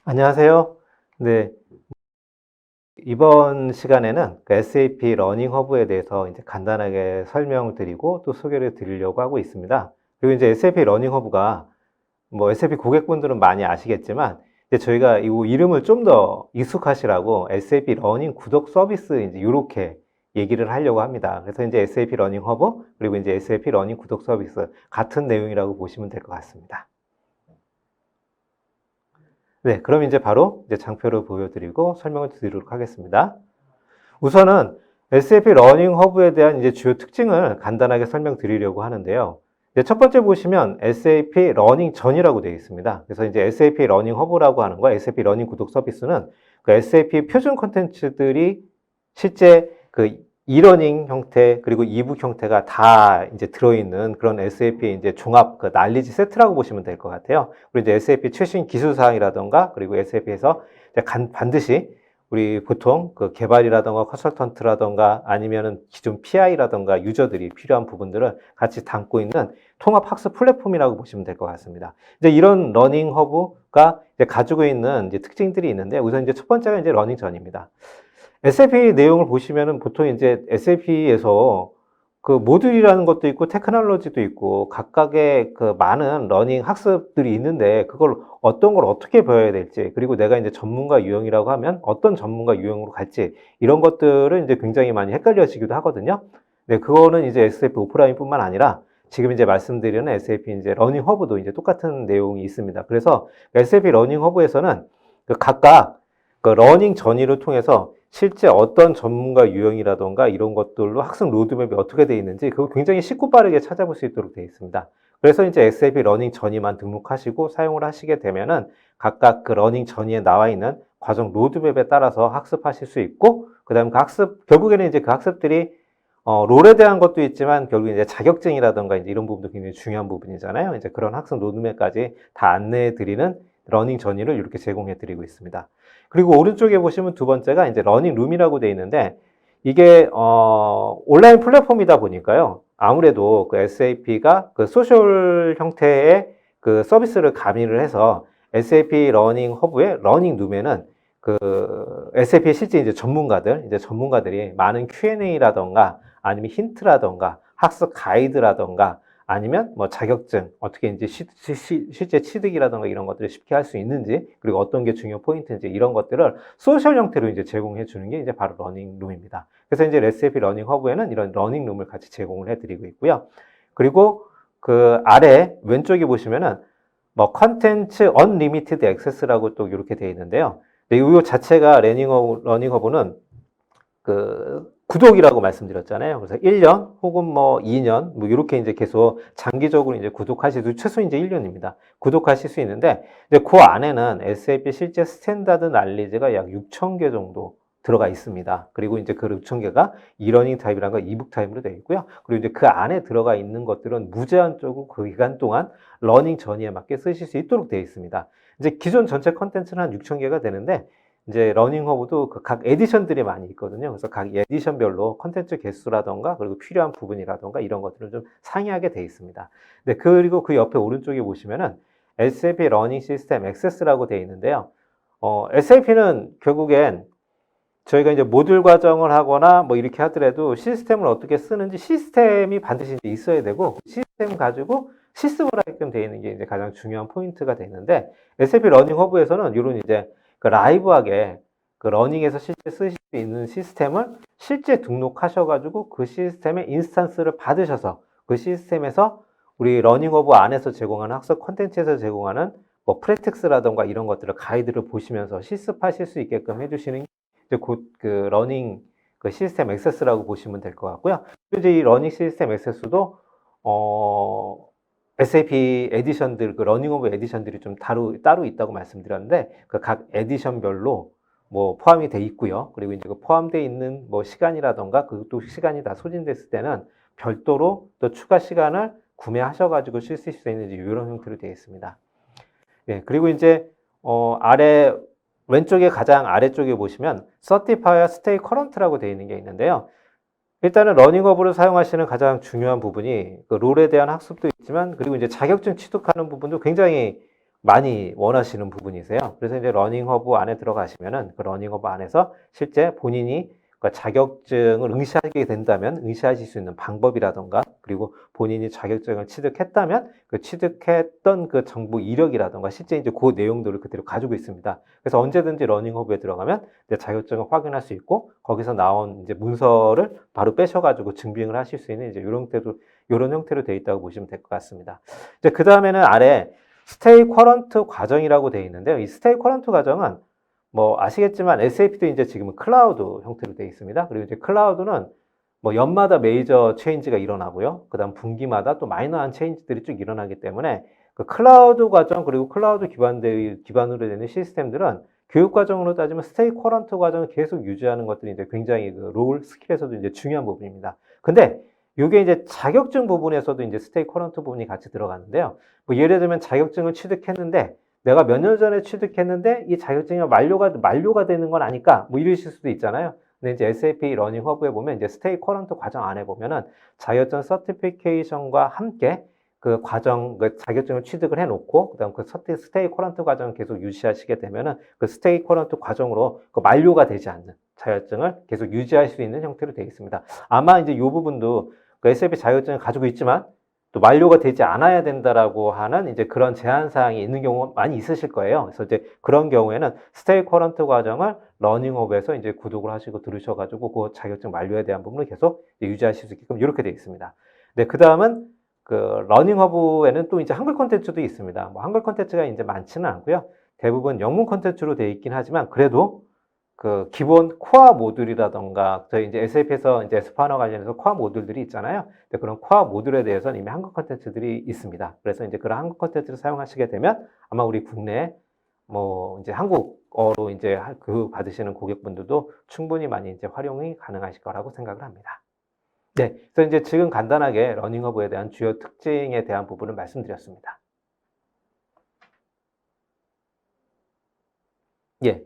안녕하세요. 네, 이번 시간에는 그 SAP 러닝 허브에 대해서 이제 간단하게 설명을 드리고 또 소개를 드리려고 하고 있습니다. 그리고 이제 SAP 러닝 허브가 뭐 SAP 고객분들은 많이 아시겠지만 이제 저희가 이 이름을 좀 더 익숙하시라고 SAP 러닝 구독 서비스 이제 이렇게 얘기를 하려고 합니다. 그래서 이제 SAP 러닝 허브 그리고 이제 SAP 러닝 구독 서비스 같은 내용이라고 보시면 될 것 같습니다. 네, 그럼 이제 바로 이제 장표를 보여드리고 설명을 드리도록 하겠습니다. 우선은 SAP 러닝 허브에 대한 이제 주요 특징을 간단하게 설명드리려고 하는데요. 이제 첫 번째 보시면 SAP 러닝 전이라고 되어 있습니다. 그래서 이제 SAP 러닝 허브라고 하는 거, SAP 러닝 구독 서비스는 그 SAP 표준 콘텐츠들이 실제 그 이러닝 형태 그리고 이북 형태가 다 이제 들어있는 그런 SAP 이제 종합 그 난리지 세트라고 보시면 될 것 같아요. 그리고 이제 SAP 최신 기술 사항이라던가 그리고 SAP에서 반드시 우리 보통 그 개발이라던가 컨설턴트라던가 아니면은 기존 PI라던가 유저들이 필요한 부분들을 같이 담고 있는 통합 학습 플랫폼이라고 보시면 될 것 같습니다. 이제 이런 러닝 허브가 이제 가지고 있는 이제 특징들이 있는데 우선 이제 첫 번째가 이제 러닝 전입니다. SAP 내용을 보시면은 보통 이제 SAP에서 그 모듈이라는 것도 있고 테크놀로지도 있고 각각의 그 많은 러닝 학습들이 있는데 그걸 어떤 걸 어떻게 배워야 될지 그리고 내가 이제 전문가 유형이라고 하면 어떤 전문가 유형으로 갈지 이런 것들은 이제 굉장히 많이 헷갈려지기도 하거든요. 네, 그거는 이제 SAP 오프라인뿐만 아니라 지금 이제 말씀드리는 SAP 이제 러닝 허브도 이제 똑같은 내용이 있습니다. 그래서 SAP 러닝 허브에서는 그 각각 그 러닝 전이를 통해서 실제 어떤 전문가 유형이라던가 이런 것들로 학습 로드맵이 어떻게 되어 있는지 그걸 굉장히 쉽고 빠르게 찾아볼 수 있도록 되어 있습니다. 그래서 이제 SAP 러닝 전이만 등록하시고 사용을 하시게 되면은 각각 그 러닝 전이에 나와 있는 과정 로드맵에 따라서 학습하실 수 있고, 그 다음 그 학습, 결국에는 이제 그 학습들이 롤에 대한 것도 있지만 결국 이제 자격증이라던가 이제 이런 부분도 굉장히 중요한 부분이잖아요. 이제 그런 학습 로드맵까지 다 안내해 드리는 러닝 전이를 이렇게 제공해 드리고 있습니다. 그리고 오른쪽에 보시면 두 번째가 이제 러닝 룸이라고 되어 있는데 이게 온라인 플랫폼이다 보니까요. 아무래도 그 SAP가 그 소셜 형태의 그 서비스를 가미를 해서 SAP 러닝 허브의 러닝 룸에는 그 SAP 실제 이제 전문가들이 많은 Q&A라던가 아니면 힌트라던가 학습 가이드라던가 아니면 뭐 자격증 어떻게 이제 실제 취득이라던가 이런 것들을 쉽게 할 수 있는지 그리고 어떤 게 중요 포인트인지 이런 것들을 소셜 형태로 이제 제공해 주는 게 이제 바로 러닝룸입니다. 그래서 이제 SAP 러닝 허브에는 이런 러닝룸을 같이 제공을 해드리고 있고요. 그리고 그 아래 왼쪽에 보시면은 뭐 컨텐츠 언리미티드 액세스라고 또 이렇게 되어 있는데요. 이 자체가 러닝 허브는 그 구독이라고 말씀드렸잖아요. 그래서 1년 혹은 뭐 2년 뭐 이렇게 이제 계속 장기적으로 이제 구독하실 수 최소 이제 1년입니다. 구독하실 수 있는데 이제 그 안에는 SAP 실제 스탠다드 난리지가 약 6,000개 정도 들어가 있습니다. 그리고 이제 그 6,000개가 이러닝 타입이라는 거 이북 타입으로 되어 있고요. 그리고 이제 그 안에 들어가 있는 것들은 무제한적으로 그 기간 동안 러닝 전이에 맞게 쓰실 수 있도록 되어 있습니다. 이제 기존 전체 컨텐츠는 한 6,000개가 되는데 이제 러닝 허브도 그 각 에디션들이 많이 있거든요. 그래서 각 에디션별로 컨텐츠 개수라던가 그리고 필요한 부분이라던가 이런 것들을 좀 상이하게 돼 있습니다. 네, 그리고 그 옆에 오른쪽에 보시면은 SAP 러닝 시스템 액세스라고 되어 있는데요. SAP는 결국엔 저희가 이제 모듈 과정을 하거나 뭐 이렇게 하더라도 시스템을 어떻게 쓰는지 시스템이 반드시 있어야 되고 시스템 가지고 실습을 하게끔 되어 있는 게 이제 가장 중요한 포인트가 되는데 SAP 러닝 허브에서는 이런 이제 그 라이브하게 그 러닝에서 실제 쓰실 수 있는 시스템을 실제 등록하셔가지고 그 시스템의 인스턴스를 받으셔서 그 시스템에서 우리 러닝 허브 안에서 제공하는 학습 콘텐츠에서 제공하는 뭐 프랙틱스라던가 이런 것들을 가이드를 보시면서 실습하실 수 있게끔 해주시는 게 이제 곧 그 러닝 그 시스템 액세스라고 보시면 될 것 같고요. 이제 이 러닝 시스템 액세스도 SAP 에디션들, 그 러닝 오브 에디션들이 좀 따로 있다고 말씀드렸는데, 그 각 에디션별로 뭐 포함이 돼 있고요. 그리고 이제 그 포함되어 있는 뭐 시간이라던가 그또 시간이 다 소진됐을 때는 별도로 또 추가 시간을 구매하셔가지고 쓰실 수 있는 이런 형태로 되어 있습니다. 예, 그리고 이제, 아래, 왼쪽에 가장 아래쪽에 보시면 Certify Stay Current라고 되어 있는 게 있는데요. 일단은 러닝허브를 사용하시는 가장 중요한 부분이 그 롤에 대한 학습도 있지만 그리고 이제 자격증 취득하는 부분도 굉장히 많이 원하시는 부분이세요. 그래서 이제 러닝 허브 안에 들어가시면은 그 러닝 허브 안에서 실제 본인이 자격증을 응시하게 된다면 응시하실 수 있는 방법이라던가 그리고 본인이 자격증을 취득했다면 그 취득했던 그 정보 이력이라던가 실제 이제 그 내용들을 그대로 가지고 있습니다. 그래서 언제든지 러닝 허브에 들어가면 내 자격증을 확인할 수 있고 거기서 나온 이제 문서를 바로 빼셔가지고 증빙을 하실 수 있는 이제 이런 형태로 되어 있다고 보시면 될 것 같습니다. 이제 그 다음에는 아래 스테이 쿼런트 과정이라고 되어 있는데요. 이 스테이 쿼런트 과정은 뭐 아시겠지만 SAP도 이제 지금은 클라우드 형태로 되어 있습니다. 그리고 이제 클라우드는 뭐 연마다 메이저 체인지가 일어나고요. 그다음 분기마다 또 마이너한 체인지들이 쭉 일어나기 때문에 그 클라우드 과정 그리고 클라우드 기반으로 되는 시스템들은 교육 과정으로 따지면 스테이 쿼런트 과정을 계속 유지하는 것들이 이제 굉장히 그 롤 스킬에서도 이제 중요한 부분입니다. 근데 이게 이제 자격증 부분에서도 이제 스테이 쿼런트 부분이 같이 들어가는데요. 뭐 예를 들면 자격증을 취득했는데 내가 몇 년 전에 취득했는데 이 자격증이 만료가 되는 건 아닐까? 뭐 이러실 수도 있잖아요. 근데 이제 SAP 러닝 허브에 보면 이제 스테이 커런트 과정 안에 보면은 자격증 서티피케이션과 함께 그 과정, 그 자격증을 취득을 해놓고 그다음 그 스테이 커런트 과정을 계속 유지하시게 되면은 그 스테이 커런트 과정으로 그 만료가 되지 않는 자격증을 계속 유지할 수 있는 형태로 되어 있습니다. 아마 이제 이 부분도 그 SAP 자격증을 가지고 있지만 또 만료가 되지 않아야 된다라고 하는 이제 그런 제한 사항이 있는 경우가 많이 있으실 거예요. 그래서 이제 그런 경우에는 스테이 커런트 과정을 러닝업에서 이제 구독을 하시고 들으셔가지고 그 자격증 만료에 대한 부분을 계속 유지하실 수 있게끔 이렇게 되어 있습니다. 네, 그 다음은 그 러닝허브에는 또 이제 한글 콘텐츠도 있습니다. 뭐 한글 콘텐츠가 이제 많지는 않고요. 대부분 영문 콘텐츠로 되어 있긴 하지만 그래도 그 기본 코어 모듈이라던가 저희 이제 SAP에서 이제 S4HANA 관련해서 코어 모듈들이 있잖아요. 그런 코어 모듈에 대해서는 이미 한국 콘텐츠들이 있습니다. 그래서 이제 그런 한국 콘텐츠를 사용하시게 되면 아마 우리 국내 뭐 이제 한국어로 이제 교육 받으시는 고객분들도 충분히 많이 이제 활용이 가능하실 거라고 생각을 합니다. 네, 그래서 이제 지금 간단하게 러닝허브에 대한 주요 특징에 대한 부분을 말씀드렸습니다. 예.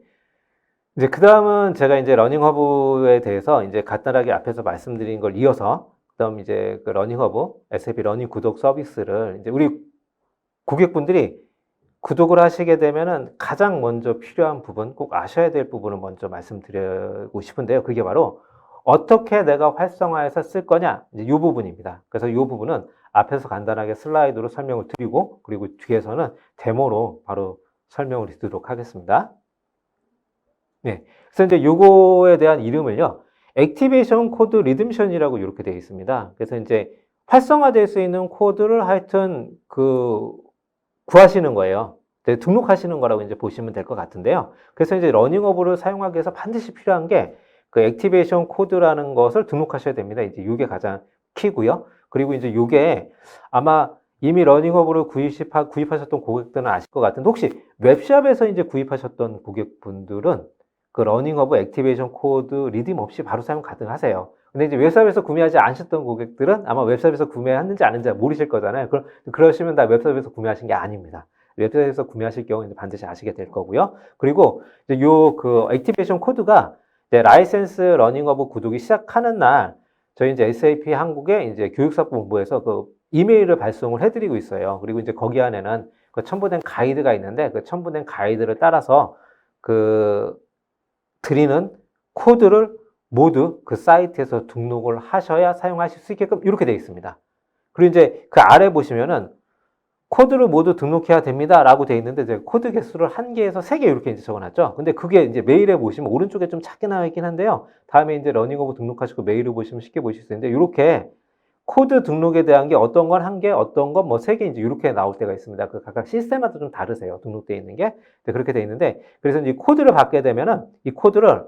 이제 그 다음은 제가 이제 러닝허브에 대해서 이제 간단하게 앞에서 말씀드린 걸 이어서 그다음 이제 그 러닝허브 SAP 러닝 구독 서비스를 이제 우리 고객분들이 구독을 하시게 되면은 가장 먼저 필요한 부분, 꼭 아셔야 될 부분을 먼저 말씀드리고 싶은데요. 그게 바로 어떻게 내가 활성화해서 쓸 거냐, 이제 이 부분입니다. 그래서 이 부분은 앞에서 간단하게 슬라이드로 설명을 드리고, 그리고 뒤에서는 데모로 바로 설명을 드리도록 하겠습니다. 네. 그래서 이제 요거에 대한 이름을요, 액티베이션 코드 리듬션이라고 이렇게 되어 있습니다. 그래서 이제 활성화될 수 있는 코드를 하여튼 구하시는 거예요. 등록하시는 거라고 이제 보시면 될 것 같은데요. 그래서 이제 러닝허브를 사용하기 위해서 반드시 필요한 게 그 액티베이션 코드라는 것을 등록하셔야 됩니다. 이제 이게 가장 키고요. 그리고 이제 이게 아마 이미 러닝허브를 구입하셨던 고객들은 아실 것 같은데 혹시 웹샵에서 이제 구입하셨던 고객분들은 그 러닝허브 액티베이션 코드 리듬 없이 바로 사용 가능하세요. 근데 이제 웹샵에서 구매하지 않으셨던 고객들은 아마 웹샵에서 구매했는지 아닌지 모르실 거잖아요. 그러시면 다 웹샵에서 구매하신 게 아닙니다. 웹샵에서 구매하실 경우 이제 반드시 아시게 될 거고요. 그리고 이제 그 액티베이션 코드가 이제 라이센스 러닝허브 구독이 시작하는 날 저희 이제 SAP 한국의 이제 교육사본부에서 그 이메일을 발송을 해드리고 있어요. 그리고 이제 거기 안에는 그 첨부된 가이드가 있는데 그 첨부된 가이드를 따라서 드리는 코드를 모두 그 사이트에서 등록을 하셔야 사용하실 수 있게끔 이렇게 되어 있습니다. 그리고 이제 그 아래 보시면은 코드를 모두 등록해야 됩니다. 라고 되어 있는데, 제가 코드 개수를 1개에서 3개 이렇게 이제 적어놨죠. 근데 그게 이제 메일에 보시면 오른쪽에 좀 작게 나와 있긴 한데요. 다음에 이제 러닝허브 등록하시고 메일을 보시면 쉽게 보실 수 있는데, 이렇게 코드 등록에 대한 게 어떤 건 1개, 어떤 건 뭐 3개 이제 이렇게 나올 때가 있습니다. 그 각각 시스템마다 좀 다르세요. 등록되어 있는 게. 그렇게 되어 있는데, 그래서 이 코드를 받게 되면은 이 코드를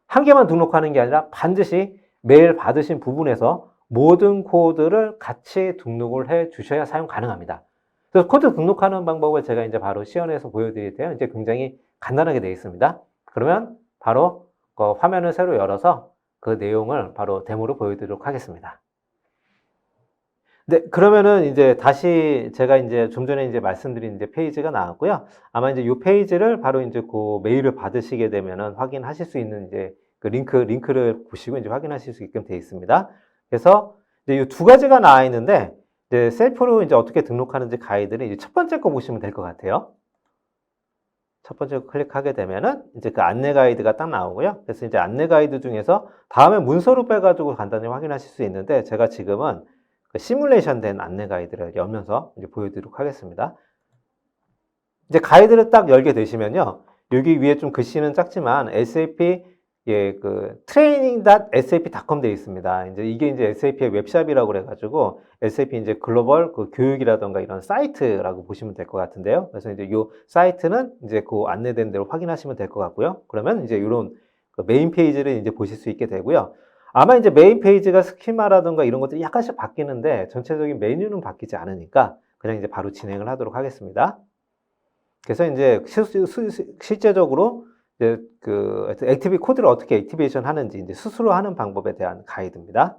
1개만 등록하는 게 아니라 반드시 메일 받으신 부분에서 모든 코드를 같이 등록을 해 주셔야 사용 가능합니다. 그래서 코드 등록하는 방법을 제가 이제 바로 시연해서 보여드릴 때요. 이제 굉장히 간단하게 되어 있습니다. 그러면 바로 화면을 새로 열어서 그 내용을 바로 데모로 보여드리도록 하겠습니다. 네, 그러면은 이제 다시 제가 이제 좀 전에 이제 말씀드린 이제 페이지가 나왔고요. 아마 이제 이 페이지를 바로 이제 그 메일을 받으시게 되면은 확인하실 수 있는 이제 그 링크를 보시고 이제 확인하실 수 있게끔 되어 있습니다. 그래서 이제 이 2가지가 나와 있는데 이제 셀프로 이제 어떻게 등록하는지 가이드를 이제 첫 번째 거 보시면 될 것 같아요. 첫 번째 클릭하게 되면은 이제 그 안내 가이드가 딱 나오고요. 그래서 이제 안내 가이드 중에서 다음에 문서로 빼가지고 간단히 확인하실 수 있는데 제가 지금은 그 시뮬레이션 된 안내 가이드를 열면서 이제 보여드리도록 하겠습니다. 이제 가이드를 딱 열게 되시면요. 여기 위에 좀 글씨는 작지만 SAP 그 training.sap.com 되어 있습니다. 이제 이게 이제 SAP의 웹샵이라고 그래가지고 SAP 이제 글로벌 그 교육이라던가 이런 사이트라고 보시면 될 것 같은데요. 그래서 이제 이 사이트는 이제 그 안내된 대로 확인하시면 될 것 같고요. 그러면 이제 이런 그 메인 페이지를 이제 보실 수 있게 되고요. 아마 이제 메인 페이지가 스키마라던가 이런 것들이 약간씩 바뀌는데 전체적인 메뉴는 바뀌지 않으니까 그냥 이제 바로 진행을 하도록 하겠습니다. 그래서 이제 실제적으로 이제 그 액티비 코드를 어떻게 액티베이션 하는지 이제 스스로 하는 방법에 대한 가이드입니다.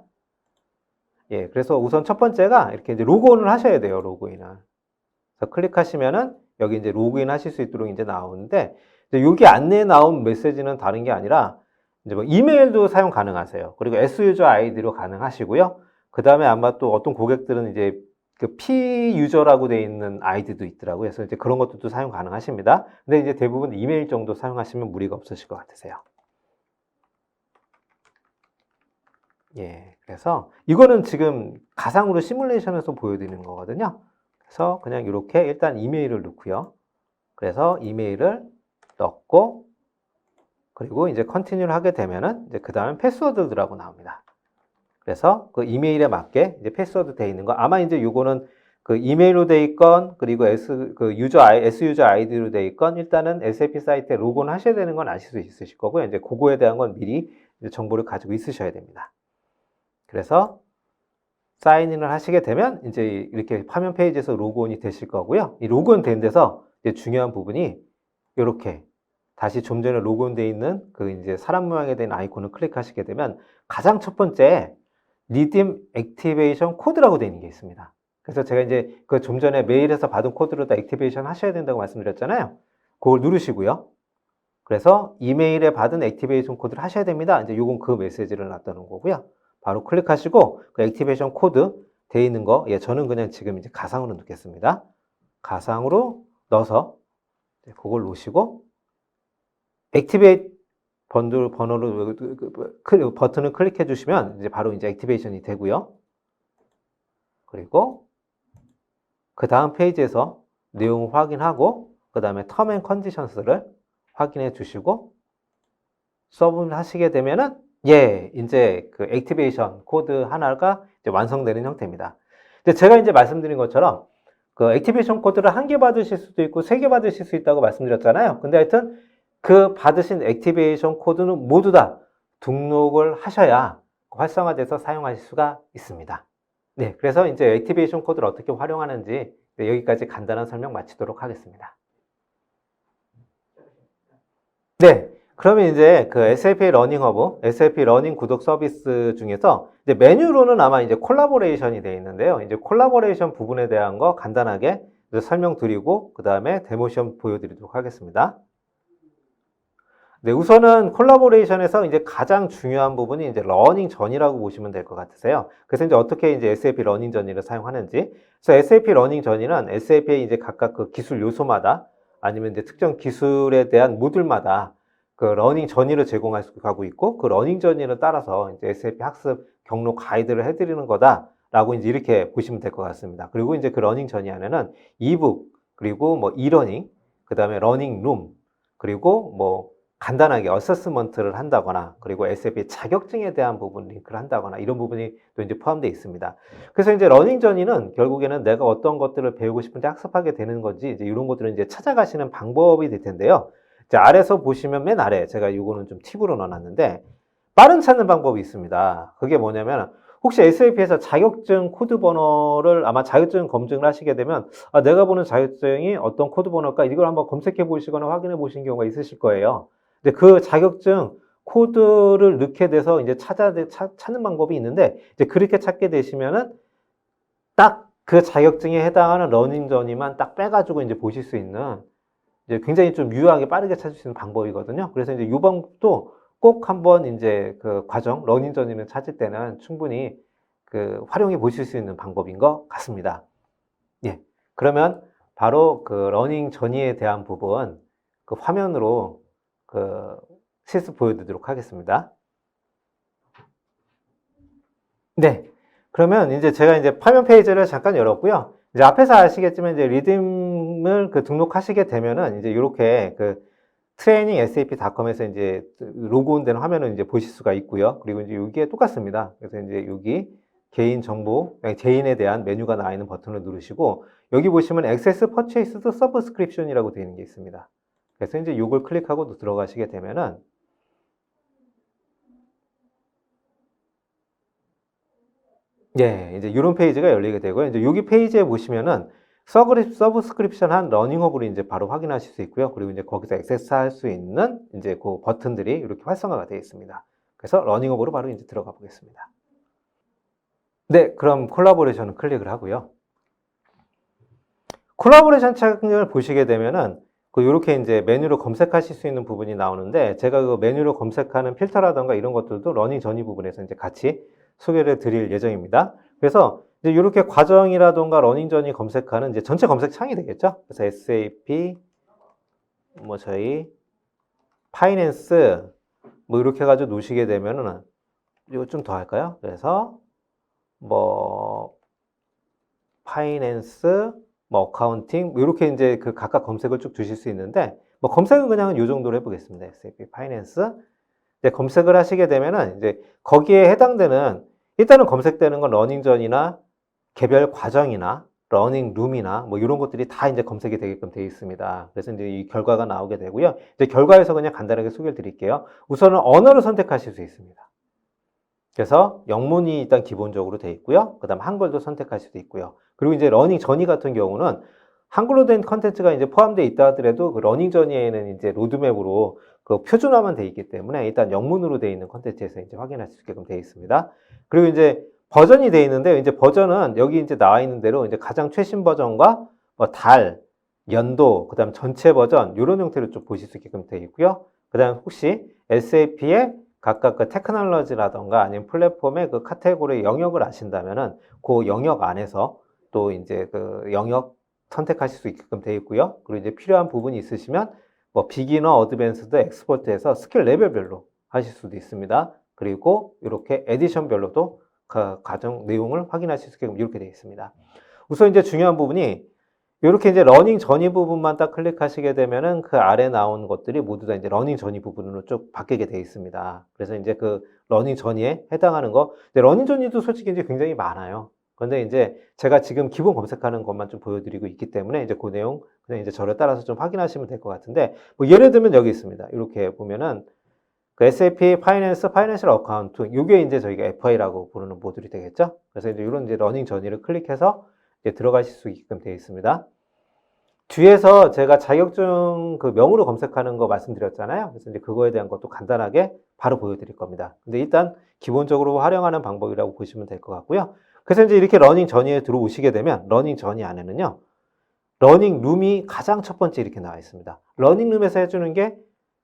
예, 그래서 우선 첫 번째가 이렇게 이제 로그인을 하셔야 돼요, 로그인을. 그래서 클릭하시면은 여기 이제 로그인 하실 수 있도록 이제 나오는데, 이제 여기 안내에 나온 메시지는 다른 게 아니라, 이제 뭐 이메일도 사용 가능하세요. 그리고 S유저 아이디로 가능하시고요. 그 다음에 아마 또 어떤 고객들은 이제 그 P유저라고 되어 있는 아이디도 있더라고요. 그래서 이제 그런 것들도 사용 가능하십니다. 근데 이제 대부분 이메일 정도 사용하시면 무리가 없으실 것 같으세요. 예, 그래서 이거는 지금 가상으로 시뮬레이션에서 보여드리는 거거든요. 그래서 그냥 이렇게 일단 이메일을 넣고요. 그래서 이메일을 넣고 그리고 이제 컨티뉴를 하게 되면은 이제 그 다음에 패스워드라고 나옵니다. 그래서 그 이메일에 맞게 이제 패스워드 되어 있는 거 아마 이제 요거는 그 이메일로 되어 있건 그리고 S유저 아이디로 되어 있건 일단은 SAP 사이트에 로그인 하셔야 되는 건 아실 수 있으실 거고요. 이제 그거에 대한 건 미리 이제 정보를 가지고 있으셔야 됩니다. 그래서 사인인을 하시게 되면 이제 이렇게 화면 페이지에서 로그인이 되실 거고요. 이 로그인 된 데서 이제 중요한 부분이 이렇게 다시 좀 전에 로그인되어 있는 그 이제 사람 모양에 된 아이콘을 클릭하시게 되면 가장 첫 번째 리딤 액티베이션 코드라고 되어 있는 게 있습니다. 그래서 제가 이제 그 좀 전에 메일에서 받은 코드로 다 액티베이션 하셔야 된다고 말씀드렸잖아요. 그걸 누르시고요. 그래서 이메일에 받은 액티베이션 코드를 하셔야 됩니다. 이제 요건 그 메시지를 놨다는 거고요. 바로 클릭하시고 그 액티베이션 코드 되어 있는 거, 예, 저는 그냥 지금 이제 가상으로 넣겠습니다. 가상으로 넣어서 그걸 놓으시고 액티베이트 번들 번호를 버튼을 클릭해 주시면 이제 바로 이제 액티베이션이 되고요. 그리고 그 다음 페이지에서 내용을 확인하고 그 다음에 텀 앤 컨디션스를 확인해 주시고 서브를 하시게 되면은 예, 이제 그 액티베이션 코드 하나가 이제 완성되는 형태입니다. 근데 제가 이제 말씀드린 것처럼 그 액티베이션 코드를 한 개 받으실 수도 있고 세 개 받으실 수 있다고 말씀드렸잖아요. 근데 하여튼 그 받으신 액티베이션 코드는 모두 다 등록을 하셔야 활성화돼서 사용하실 수가 있습니다. 네, 그래서 이제 액티베이션 코드를 어떻게 활용하는지 여기까지 간단한 설명 마치도록 하겠습니다. 네, 그러면 이제 그 SAP 러닝 허브, SAP 러닝 구독 서비스 중에서 이제 메뉴로는 아마 이제 콜라보레이션이 되어 있는데요. 이제 콜라보레이션 부분에 대한 거 간단하게 설명드리고 그 다음에 데모 시험 보여드리도록 하겠습니다. 네, 우선은 콜라보레이션에서 이제 가장 중요한 부분이 이제 러닝 전이라고 보시면 될 것 같으세요. 그래서 이제 어떻게 이제 SAP 러닝 전이를 사용하는지. 그래서 SAP 러닝 전이는 SAP의 이제 각각 그 기술 요소마다 아니면 이제 특정 기술에 대한 모듈마다 그 러닝 전이를 제공하고 있고 그 러닝 전이를 따라서 이제 SAP 학습 경로 가이드를 해드리는 거다라고 이제 이렇게 보시면 될 것 같습니다. 그리고 이제 그 러닝 전이 안에는 이북 그리고 뭐 이러닝 그 다음에 러닝 룸 그리고 뭐 간단하게 어세스먼트를 한다거나 그리고 SAP 자격증에 대한 부분 링크를 한다거나 이런 부분이 또 이제 포함되어 있습니다. 그래서 이제 러닝 전이는 결국에는 내가 어떤 것들을 배우고 싶은데 학습하게 되는 건지 이제 이런 것들을 이제 찾아가시는 방법이 될 텐데요. 자, 아래서 보시면 맨 아래 제가 이거는 좀 팁으로 넣어놨는데 빠른 찾는 방법이 있습니다. 그게 뭐냐면 혹시 SAP에서 자격증 코드 번호를 아마 자격증 검증을 하시게 되면 아, 내가 보는 자격증이 어떤 코드 번호일까 이걸 한번 검색해 보시거나 확인해 보신 경우가 있으실 거예요. 근데 그 자격증 코드를 넣게 돼서 이제 찾는 방법이 있는데 이제 그렇게 찾게 되시면은 딱 그 자격증에 해당하는 러닝 저니만 딱 빼가지고 이제 보실 수 있는 이제 굉장히 좀 유효하게 빠르게 찾을 수 있는 방법이거든요. 그래서 이제 이 방법도 꼭 한번 이제 그 과정 러닝 저니를 찾을 때는 충분히 그 활용해 보실 수 있는 방법인 것 같습니다. 예. 그러면 바로 그 러닝 저니에 대한 부분 그 화면으로 그 실습 보여드리도록 하겠습니다. 네. 그러면 이제 제가 이제 화면 페이지를 잠깐 열었고요. 이제 앞에서 아시겠지만 이제 리듬을 그 등록하시게 되면은 이제 이렇게 그 트레이닝 sap.com에서 이제 로그온 된 화면을 이제 보실 수가 있고요. 그리고 이제 여기에 똑같습니다. 그래서 이제 여기 개인 정보, 개인에 대한 메뉴가 나와 있는 버튼을 누르시고 여기 보시면 Access Purchased Subscription이라고 되어 있는 게 있습니다. 그래서 이제 이걸 클릭하고 들어가시게 되면은 예, 이제 이런 페이지가 열리게 되고요. 이제 여기 페이지에 보시면은 서브스크립션 한 러닝허브를 이제 바로 확인하실 수 있고요. 그리고 이제 거기서 액세스할 수 있는 이제 그 버튼들이 이렇게 활성화가 되어 있습니다. 그래서 러닝허브로 바로 이제 들어가 보겠습니다. 네, 그럼 콜라보레이션을 클릭을 하고요. 콜라보레이션 창을 보시게 되면은 그 이렇게 이제 메뉴로 검색하실 수 있는 부분이 나오는데 제가 그 메뉴로 검색하는 필터라던가 이런 것들도 러닝 전이 부분에서 이제 같이 소개를 드릴 예정입니다. 그래서 이제 이렇게 과정이라던가 러닝 전이 검색하는 이제 전체 검색 창이 되겠죠. 그래서 SAP 뭐 저희 파이낸스 뭐 이렇게 해가지고 놓으시게 되면은 이거 좀 더 할까요? 그래서 뭐 파이낸스 뭐 어카운팅 뭐 이렇게 이제 그 각각 검색을 쭉 두실 수 있는데 뭐 검색은 그냥 이 정도로 해보겠습니다. SAP 파이낸스 이제 검색을 하시게 되면은 이제 거기에 해당되는 일단은 검색되는 건 러닝 전이나 개별 과정이나 러닝 룸이나 뭐 이런 것들이 다 이제 검색이 되게끔 되어 있습니다. 그래서 이제 이 결과가 나오게 되고요. 이제 결과에서 그냥 간단하게 소개를 드릴게요. 우선은 언어를 선택하실 수 있습니다. 그래서 영문이 일단 기본적으로 되어 있고요. 그 다음 한글도 선택하실 수 있고요. 그리고 이제 러닝 전이 같은 경우는 한글로 된 컨텐츠가 이제 포함되어 있다 하더라도 그 러닝 전이에는 이제 로드맵으로 그 표준화만 되어 있기 때문에 일단 영문으로 되어 있는 컨텐츠에서 이제 확인할 수 있게끔 되어 있습니다. 그리고 이제 버전이 되어 있는데 이제 버전은 여기 이제 나와 있는 대로 이제 가장 최신 버전과 뭐 달, 연도, 그 다음 전체 버전 이런 형태로 좀 보실 수 있게끔 되어 있고요. 그 다음 혹시 SAP의 각각 그 테크놀로지라던가 아니면 플랫폼의 그 카테고리 영역을 아신다면은 그 영역 안에서 또 이제 그 영역 선택하실 수 있게끔 되어 있고요. 그리고 이제 필요한 부분이 있으시면 뭐 비기너, 어드밴스드, 엑스퍼트에서 스킬 레벨별로 하실 수도 있습니다. 그리고 이렇게 에디션별로도 그 과정 내용을 확인하실 수 있게끔 이렇게 되어 있습니다. 우선 이제 중요한 부분이 이렇게 이제 러닝 전이 부분만 딱 클릭하시게 되면은 그 아래 나온 것들이 모두 다 이제 러닝 전이 부분으로 쭉 바뀌게 되어 있습니다. 그래서 이제 그 러닝 전이에 해당하는 거, 러닝 전이도 솔직히 이제 굉장히 많아요. 그런데 이제 제가 지금 기본 검색하는 것만 좀 보여드리고 있기 때문에 이제 그 내용 그냥 이제 저를 따라서 좀 확인하시면 될 것 같은데, 뭐 예를 들면 여기 있습니다. 이렇게 보면은 그 SAP 파이낸스, 파이낸셜 어카운트, 이게 이제 저희가 FI라고 부르는 모듈이 되겠죠. 그래서 이제 이런 이제 러닝 전이를 클릭해서 이제 들어가실 수 있게끔 되어 있습니다. 뒤에서 제가 자격증 그 명으로 검색하는 거 말씀드렸잖아요. 그래서 이제 그거에 대한 것도 간단하게 바로 보여드릴 겁니다. 근데 일단 기본적으로 활용하는 방법이라고 보시면 될 것 같고요. 그래서 이제 이렇게 러닝 전이에 들어오시게 되면 러닝 전이 안에는요. 러닝 룸이 가장 첫 번째 이렇게 나와 있습니다. 러닝 룸에서 해주는 게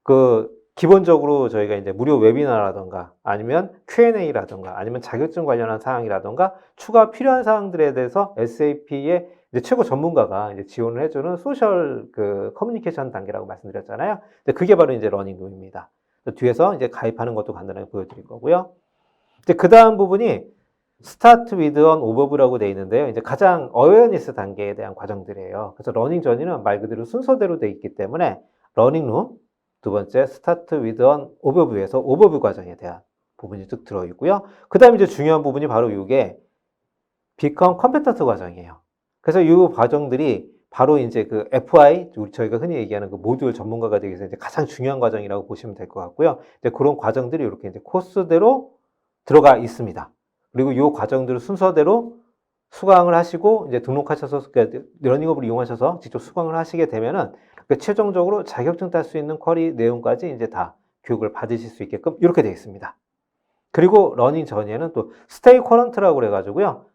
그 기본적으로 저희가 이제 무료 웨비나라던가 아니면 Q&A라던가 아니면 자격증 관련한 사항이라던가 추가 필요한 사항들에 대해서 SAP의 이제 최고 전문가가 이제 지원을 해주는 소셜 그 커뮤니케이션 단계라고 말씀드렸잖아요. 그게 바로 이제 러닝 룸입니다. 뒤에서 이제 가입하는 것도 간단하게 보여드릴 거고요. 이제 그 다음 부분이 스타트 위드 언 오버뷰라고 되어 있는데요. 이제 가장 어웨어니스 단계에 대한 과정들이에요. 그래서 러닝 전이는 말 그대로 순서대로 되어 있기 때문에 러닝 룸, 두 번째 스타트 위드 언 오버뷰에서 오버뷰 과정에 대한 부분이 쭉 들어있고요. 그 다음에 이제 중요한 부분이 바로 이게 비컴 컴페턴트 과정이에요. 그래서 이 과정들이 바로 이제 그 FI, 우리 저희가 흔히 얘기하는 그 모듈 전문가가 되기 위해서 이제 가장 중요한 과정이라고 보시면 될 것 같고요. 이제 그런 과정들이 이렇게 이제 코스대로 들어가 있습니다. 그리고 이 과정들을 순서대로 수강을 하시고 이제 등록하셔서 그러니까 러닝업을 이용하셔서 직접 수강을 하시게 되면은 최종적으로 자격증 딸 수 있는 쿼리 내용까지 이제 다 교육을 받으실 수 있게끔 이렇게 되어 있습니다. 그리고 러닝 전에는 또 스테이 커런트라고 그래가지고요.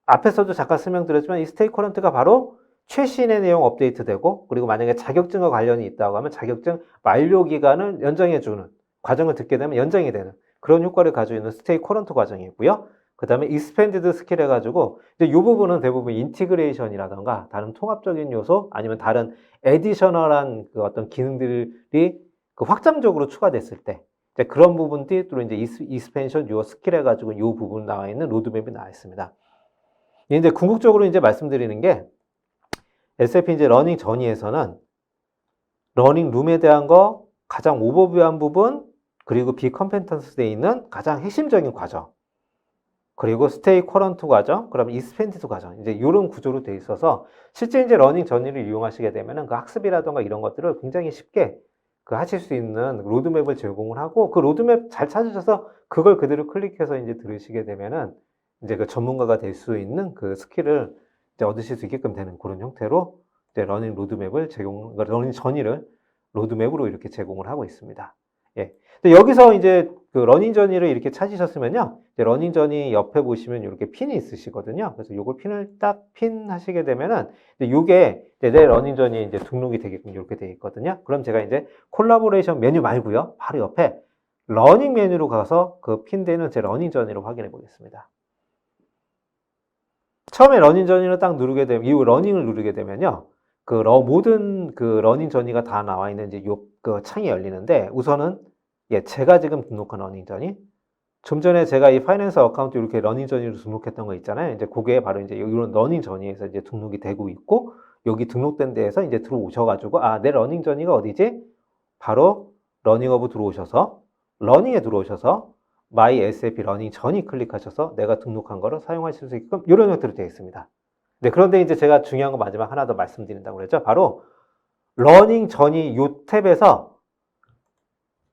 앞에서도 잠깐 설명드렸지만 이 스테이 커런트가 바로 최신의 내용 업데이트되고 그리고 만약에 자격증과 관련이 있다고 하면 자격증 만료 기간을 연장해주는 과정을 듣게 되면 연장이 되는 그런 효과를 가지고 있는 스테이 커런트 과정이고요. 그 다음에 expanded 스킬 해가지고 이제 이 부분은 대부분 인티그레이션이라던가 다른 통합적인 요소 아니면 다른 에디셔널한 그 어떤 기능들이 그 확장적으로 추가됐을 때 이제 그런 부분들이 또 이제 expansion 요 스킬 해가지고 이 부분 나와 있는 로드맵이 나와 있습니다. 이제 궁극적으로 이제 말씀드리는 게 SAP 이제 러닝 전이에서는 러닝 룸에 대한 거 가장 오버뷰한 부분 그리고 비컴페턴스에 있는 가장 핵심적인 과정 그리고 스테이 커런트 과정, 그럼 익스펜디드 과정, 이제 이런 구조로 돼 있어서 실제 이제 러닝 전이를 이용하시게 되면은 그 학습이라던가 이런 것들을 굉장히 쉽게 그 하실 수 있는 로드맵을 제공을 하고 그 로드맵 잘 찾으셔서 그걸 그대로 클릭해서 이제 들으시게 되면은 이제 그 전문가가 될 수 있는 그 스킬을 이제 얻으실 수 있게끔 되는 그런 형태로 이제 러닝 로드맵을 러닝 전이를 로드맵으로 이렇게 제공을 하고 있습니다. 예. 근데 여기서 이제 그 러닝 저니를 이렇게 찾으셨으면요. 이제 러닝 저니 옆에 보시면 이렇게 핀이 있으시거든요. 그래서 요걸 핀을 딱 핀 하시게 되면은 요게 내 러닝 저니에 이제 등록이 되게끔 이렇게 되어 있거든요. 그럼 제가 이제 콜라보레이션 메뉴 말고요. 바로 옆에 러닝 메뉴로 가서 그 핀되는 제 러닝 저니를 확인해 보겠습니다. 처음에 러닝 저니를 딱 누르게 되면, 이 러닝을 누르게 되면요. 모든 그 러닝 저니가 다 나와 있는 이제 그 창이 열리는데 우선은 예, 제가 지금 등록한 러닝 저니 좀 전에 제가 이 파이낸스 어카운트 이렇게 러닝 저니로 등록했던 거 있잖아요. 이제 그게 바로 이제 이런 러닝 저니에서 이제 등록이 되고 있고 여기 등록된 데에서 이제 들어오셔가지고 아, 내 러닝 저니가 어디지? 바로 러닝허브 들어오셔서 러닝에 들어오셔서 마이 SAP 러닝 전이 클릭하셔서 내가 등록한 거를 사용하실 수 있게끔 이런 형태로 되어 있습니다. 네, 그런데 이제 제가 중요한 거 마지막 하나 더 말씀드린다고 그랬죠. 바로 러닝 전이 이 탭에서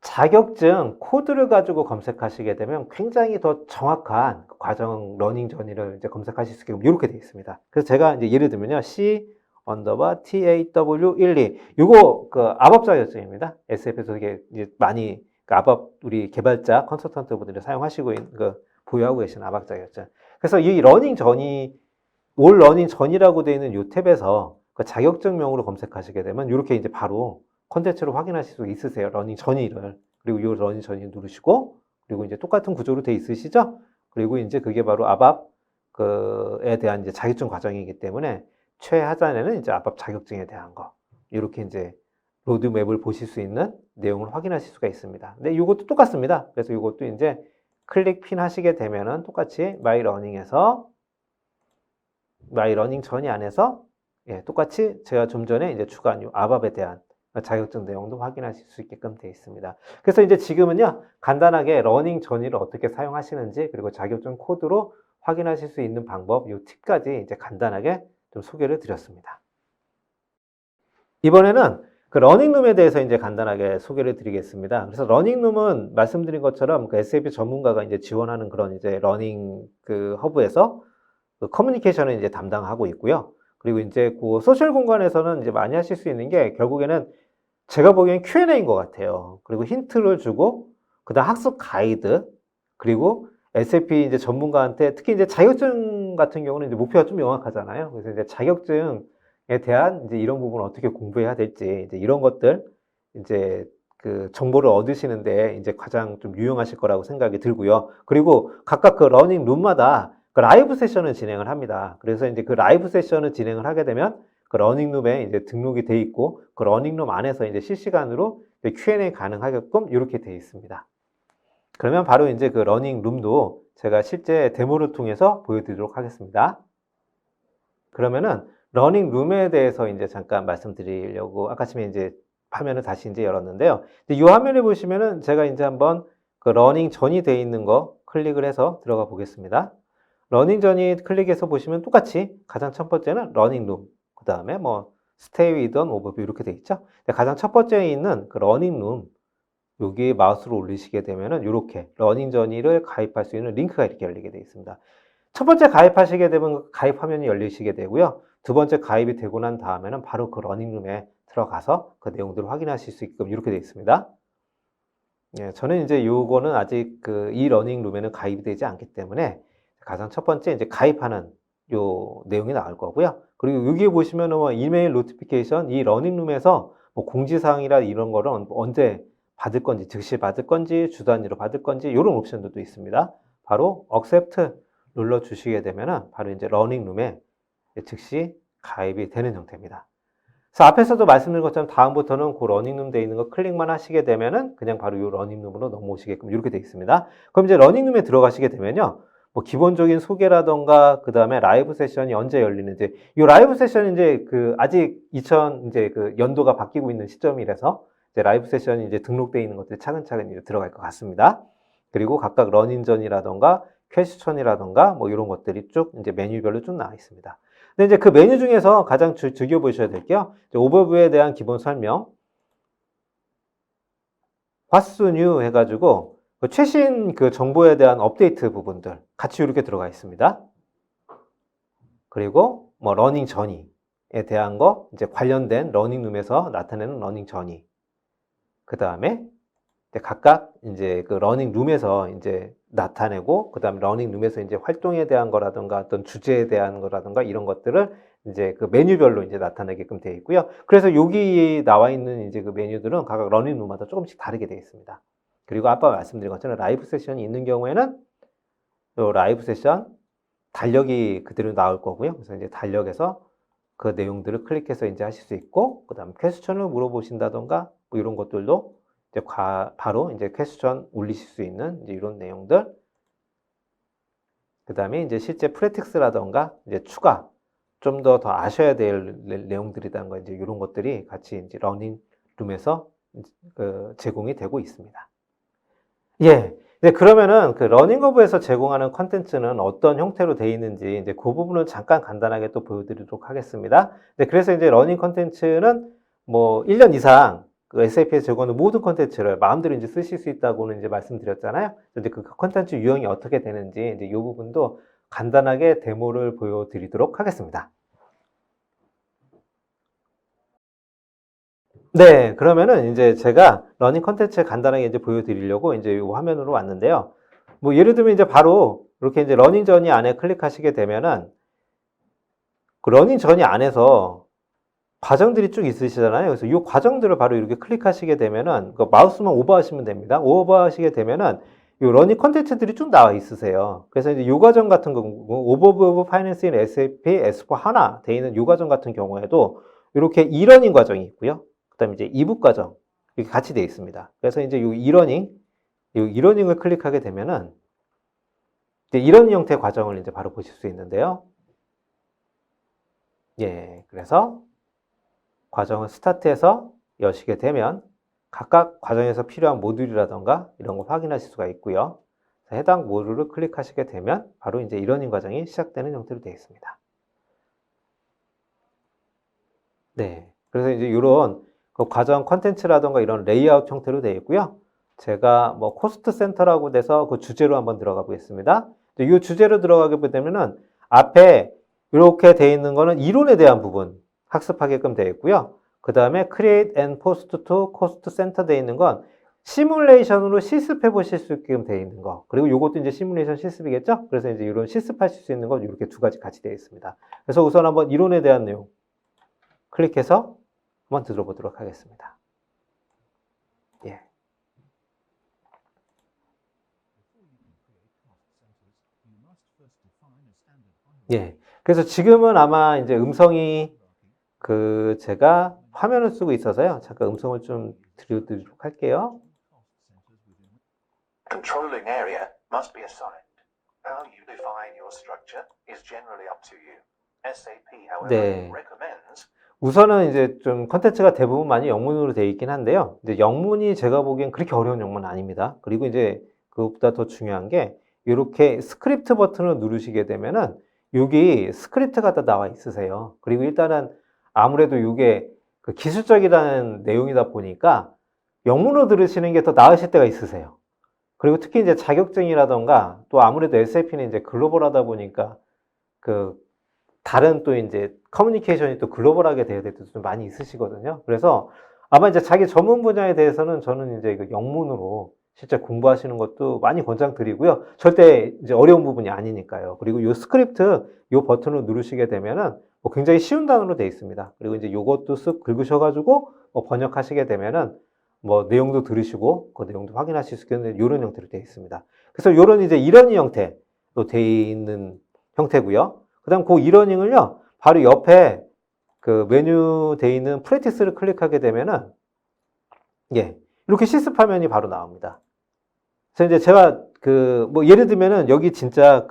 자격증 코드를 가지고 검색하시게 되면 굉장히 더 정확한 과정 러닝 전이를 이제 검색하실 수 있게끔 이렇게 되어 있습니다. 그래서 제가 이제 예를 들면요. C_TAW12 요거 그 아법 자격증입니다. SAP에서 이게 이제 많이 그 아법 우리 개발자 컨설턴트 분들이 사용하시고 있는 그 보유하고 계시는 아법 자격증. 그래서 이 러닝 전이 올 러닝 전이라고 되어 있는 요 탭에서 그 자격증명으로 검색하시게 되면 이렇게 이제 바로 콘텐츠로 확인하실 수 있으세요. 러닝 전이를. 그리고 이 러닝 전이 누르시고, 그리고 이제 똑같은 구조로 돼 있으시죠? 그리고 이제 그게 바로 아밥, 에 대한 이제 자격증 과정이기 때문에 최하단에는 이제 아밥 자격증에 대한 거. 이렇게 이제 로드맵을 보실 수 있는 내용을 확인하실 수가 있습니다. 근데 이것도 똑같습니다. 그래서 이것도 이제 클릭 핀 하시게 되면은 똑같이 마이 러닝 전이 안에서 예, 똑같이 제가 좀 전에 이제 추가한 요 아밥에 대한 자격증 내용도 확인하실 수 있게끔 되어 있습니다. 그래서 이제 지금은요, 간단하게 러닝 전이를 어떻게 사용하시는지, 그리고 자격증 코드로 확인하실 수 있는 방법, 요 팁까지 이제 간단하게 좀 소개를 드렸습니다. 이번에는 그 러닝룸에 대해서 이제 간단하게 소개를 드리겠습니다. 그래서 러닝룸은 말씀드린 것처럼 그 SAP 전문가가 이제 지원하는 그런 이제 러닝 그 허브에서 그 커뮤니케이션을 이제 담당하고 있고요. 그리고 이제 그 소셜 공간에서는 이제 많이 하실 수 있는 게 결국에는 제가 보기엔 Q&A인 것 같아요. 그리고 힌트를 주고, 그다음 학습 가이드, 그리고 SAP 이제 전문가한테 특히 이제 자격증 같은 경우는 이제 목표가 좀 명확하잖아요. 그래서 이제 자격증에 대한 이제 이런 부분을 어떻게 공부해야 될지, 이제 이런 것들, 이제 그 정보를 얻으시는데 이제 가장 좀 유용하실 거라고 생각이 들고요. 그리고 각각 그 러닝 룸마다 그 라이브 세션을 진행을 합니다. 그래서 이제 그 라이브 세션을 진행을 하게 되면 그 러닝룸에 이제 등록이 돼 있고 그 러닝룸 안에서 이제 실시간으로 Q&A 가능하게끔 이렇게 돼 있습니다. 그러면 바로 이제 그 러닝룸도 제가 실제 데모를 통해서 보여드리도록 하겠습니다. 그러면은 러닝룸에 대해서 이제 잠깐 말씀드리려고 아까 전에 이제 화면을 다시 이제 열었는데요. 이 화면에 보시면은 제가 이제 한번 그 러닝 전이 돼 있는 거 클릭을 해서 들어가 보겠습니다. 러닝 전이 클릭해서 보시면 똑같이 가장 첫 번째는 러닝룸, 그 다음에 뭐 스테이 위던 오버뷰 이렇게 돼 있죠. 가장 첫 번째에 있는 그 러닝룸 여기 마우스로 올리시게 되면은 이렇게 러닝 전이를 가입할 수 있는 링크가 이렇게 열리게 되어 있습니다. 첫 번째 가입하시게 되면 가입 화면이 열리시게 되고요. 두 번째 가입이 되고 난 다음에는 바로 그 러닝룸에 들어가서 그 내용들을 확인하실 수 있게끔 이렇게 되어 있습니다. 예, 저는 이제 요거는 아직 그 이 러닝룸에는 가입이 되지 않기 때문에 가장 첫 번째 이제 가입하는 요 내용이 나올 거고요. 그리고 여기 보시면은 뭐 이메일 노티피케이션 이 러닝룸에서 뭐 공지사항이라 이런 거를 언제 받을 건지, 즉시 받을 건지, 주 단위로 받을 건지 이런 옵션들도 있습니다. 바로 accept 눌러주시게 되면은 바로 이제 러닝룸에 즉시 가입이 되는 형태입니다. 그래서 앞에서도 말씀드린 것처럼 다음부터는 그 러닝룸 되어 있는 거 클릭만 하시게 되면은 그냥 바로 이 러닝룸으로 넘어오시게끔 이렇게 되어 있습니다. 그럼 이제 러닝룸에 들어가시게 되면요. 뭐 기본적인 소개라던가 그 다음에 라이브 세션이 언제 열리는지 이 라이브 세션이 이제 그 아직 2000 이제 그 연도가 바뀌고 있는 시점이라서 이제 라이브 세션이 이제 등록되어 있는 것들이 차근차근 이제 들어갈 것 같습니다. 그리고 각각 러닝전이라던가 퀘스천이라던가 뭐 이런 것들이 쭉 이제 메뉴별로 쭉 나와 있습니다. 근데 이제 그 메뉴 중에서 가장 즐겨 보셔야 될게요. 오버뷰에 대한 기본 설명, What's new 해가지고 그 최신 그 정보에 대한 업데이트 부분들 같이 이렇게 들어가 있습니다. 그리고 뭐 러닝 저니에 대한 거 이제 관련된 러닝룸에서 나타내는 러닝 저니. 그 다음에 각각 이제 그 러닝룸에서 이제 나타내고 그 다음에 러닝룸에서 이제 활동에 대한 거라든가 어떤 주제에 대한 거라든가 이런 것들을 이제 그 메뉴별로 이제 나타내게끔 되어 있고요. 그래서 여기 나와 있는 이제 그 메뉴들은 각각 러닝룸마다 조금씩 다르게 되어 있습니다. 그리고 아까 말씀드린 것처럼 라이브 세션이 있는 경우에는 요 라이브 세션 달력이 그대로 나올 거고요. 그래서 이제 달력에서 그 내용들을 클릭해서 이제 하실 수 있고, 그 다음에 퀘스천을 물어보신다던가 뭐 이런 것들도 이제 바로 이제 퀘스천 올리실 수 있는 이제 이런 내용들. 그 다음에 이제 실제 프레틱스라던가 이제 추가 좀 더 아셔야 될 내용들이라는 거 이제 이런 것들이 같이 이제 러닝룸에서 제공이 되고 있습니다. 예. 네, 그러면은 그 러닝허브에서 제공하는 컨텐츠는 어떤 형태로 되어 있는지 이제 그 부분을 잠깐 간단하게 또 보여드리도록 하겠습니다. 네, 그래서 이제 러닝 컨텐츠는 뭐 1년 이상 그 SAP에서 제공하는 모든 컨텐츠를 마음대로 이제 쓰실 수 있다고는 이제 말씀드렸잖아요. 이제 그 컨텐츠 유형이 어떻게 되는지 이제 이 부분도 간단하게 데모를 보여드리도록 하겠습니다. 네, 그러면은 이제 제가 러닝 컨텐츠 간단하게 이제 보여드리려고 이제 이 화면으로 왔는데요. 뭐 예를 들면 이제 바로 이렇게 이제 러닝 저니 안에 클릭하시게 되면은 그 러닝 저니 안에서 과정들이 쭉 있으시잖아요. 그래서 이 과정들을 바로 이렇게 클릭하시게 되면은 그 마우스만 오버하시면 됩니다. 오버하시게 되면은 이 러닝 컨텐츠들이 쭉 나와 있으세요. 그래서 이제 요 과정 같은 경우 오버뷰 오브 파이낸스 인 SAP S4 하나 돼 있는 요 과정 같은 경우에도 이렇게 이러닝 과정이 있고요. 그다음에 이제 이북 과정 이렇게 같이 되어 있습니다. 그래서 이제 요 이러닝을 클릭하게 되면은 이제 이런 형태의 과정을 이제 바로 보실 수 있는데요. 예, 그래서 과정을 스타트해서 여시게 되면 각각 과정에서 필요한 모듈이라던가 이런 거 확인하실 수가 있고요. 해당 모듈을 클릭하시게 되면 바로 이제 이러닝 과정이 시작되는 형태로 되어 있습니다. 네, 그래서 이제 이런 그 과정 컨텐츠라던가 이런 레이아웃 형태로 되어 있고요. 제가 뭐 코스트 센터라고 돼서 그 주제로 한번 들어가 보겠습니다. 이 주제로 들어가게 되면은 앞에 이렇게 되어 있는 거는 이론에 대한 부분 학습하게끔 되어 있고요. 그 다음에 create and post to cost center 되어 있는 건 시뮬레이션으로 실습해 보실 수 있게끔 되어 있는 거. 그리고 이것도 이제 시뮬레이션 실습이겠죠? 그래서 이제 이런 실습하실 수 있는 건 이렇게 두 가지 같이 되어 있습니다. 그래서 우선 한번 이론에 대한 내용 클릭해서 한번 들어보도록 하겠습니다. 예. 예. 그래서 지금은 아마 이제 음성이 제가 화면을 쓰고 있어서요. 잠깐 음성을 좀 들려드리도록 할게요. Controlling area must be assigned. How you define your structure is generally up to you. SAP, however, 네. recommends 우선은 이제 좀 컨텐츠가 대부분 많이 영문으로 되어 있긴 한데요. 이제 영문이 제가 보기엔 그렇게 어려운 영문은 아닙니다. 그리고 이제 그것보다 더 중요한 게 이렇게 스크립트 버튼을 누르시게 되면은 여기 스크립트가 다 나와 있으세요. 그리고 일단은 아무래도 이게 그 기술적이라는 내용이다 보니까 영문으로 들으시는 게 더 나으실 때가 있으세요. 그리고 특히 이제 자격증이라던가 또 아무래도 SAP는 이제 글로벌하다 보니까 그 다른 또 이제 커뮤니케이션이 또 글로벌하게 돼야 될 때도 좀 많이 있으시거든요. 그래서 아마 이제 자기 전문 분야에 대해서는 저는 이제 그 영문으로 실제 공부하시는 것도 많이 권장드리고요. 절대 이제 어려운 부분이 아니니까요. 그리고 요 스크립트, 요 버튼을 누르시게 되면은 뭐 굉장히 쉬운 단어로 되어 있습니다. 그리고 이제 요것도 쓱 긁으셔가지고 뭐 번역하시게 되면은 뭐 내용도 들으시고 그 내용도 확인하실 수 있는 이런 형태로 되어 있습니다. 그래서 요런 이제 이런 형태, 또 돼 있는 형태고요. 그 다음 그 이러닝을요, 바로 옆에 그 메뉴 돼 있는 프랙티스를 클릭하게 되면은, 예, 이렇게 실습 화면이 바로 나옵니다. 그래서 이제 제가 뭐 예를 들면은 여기 진짜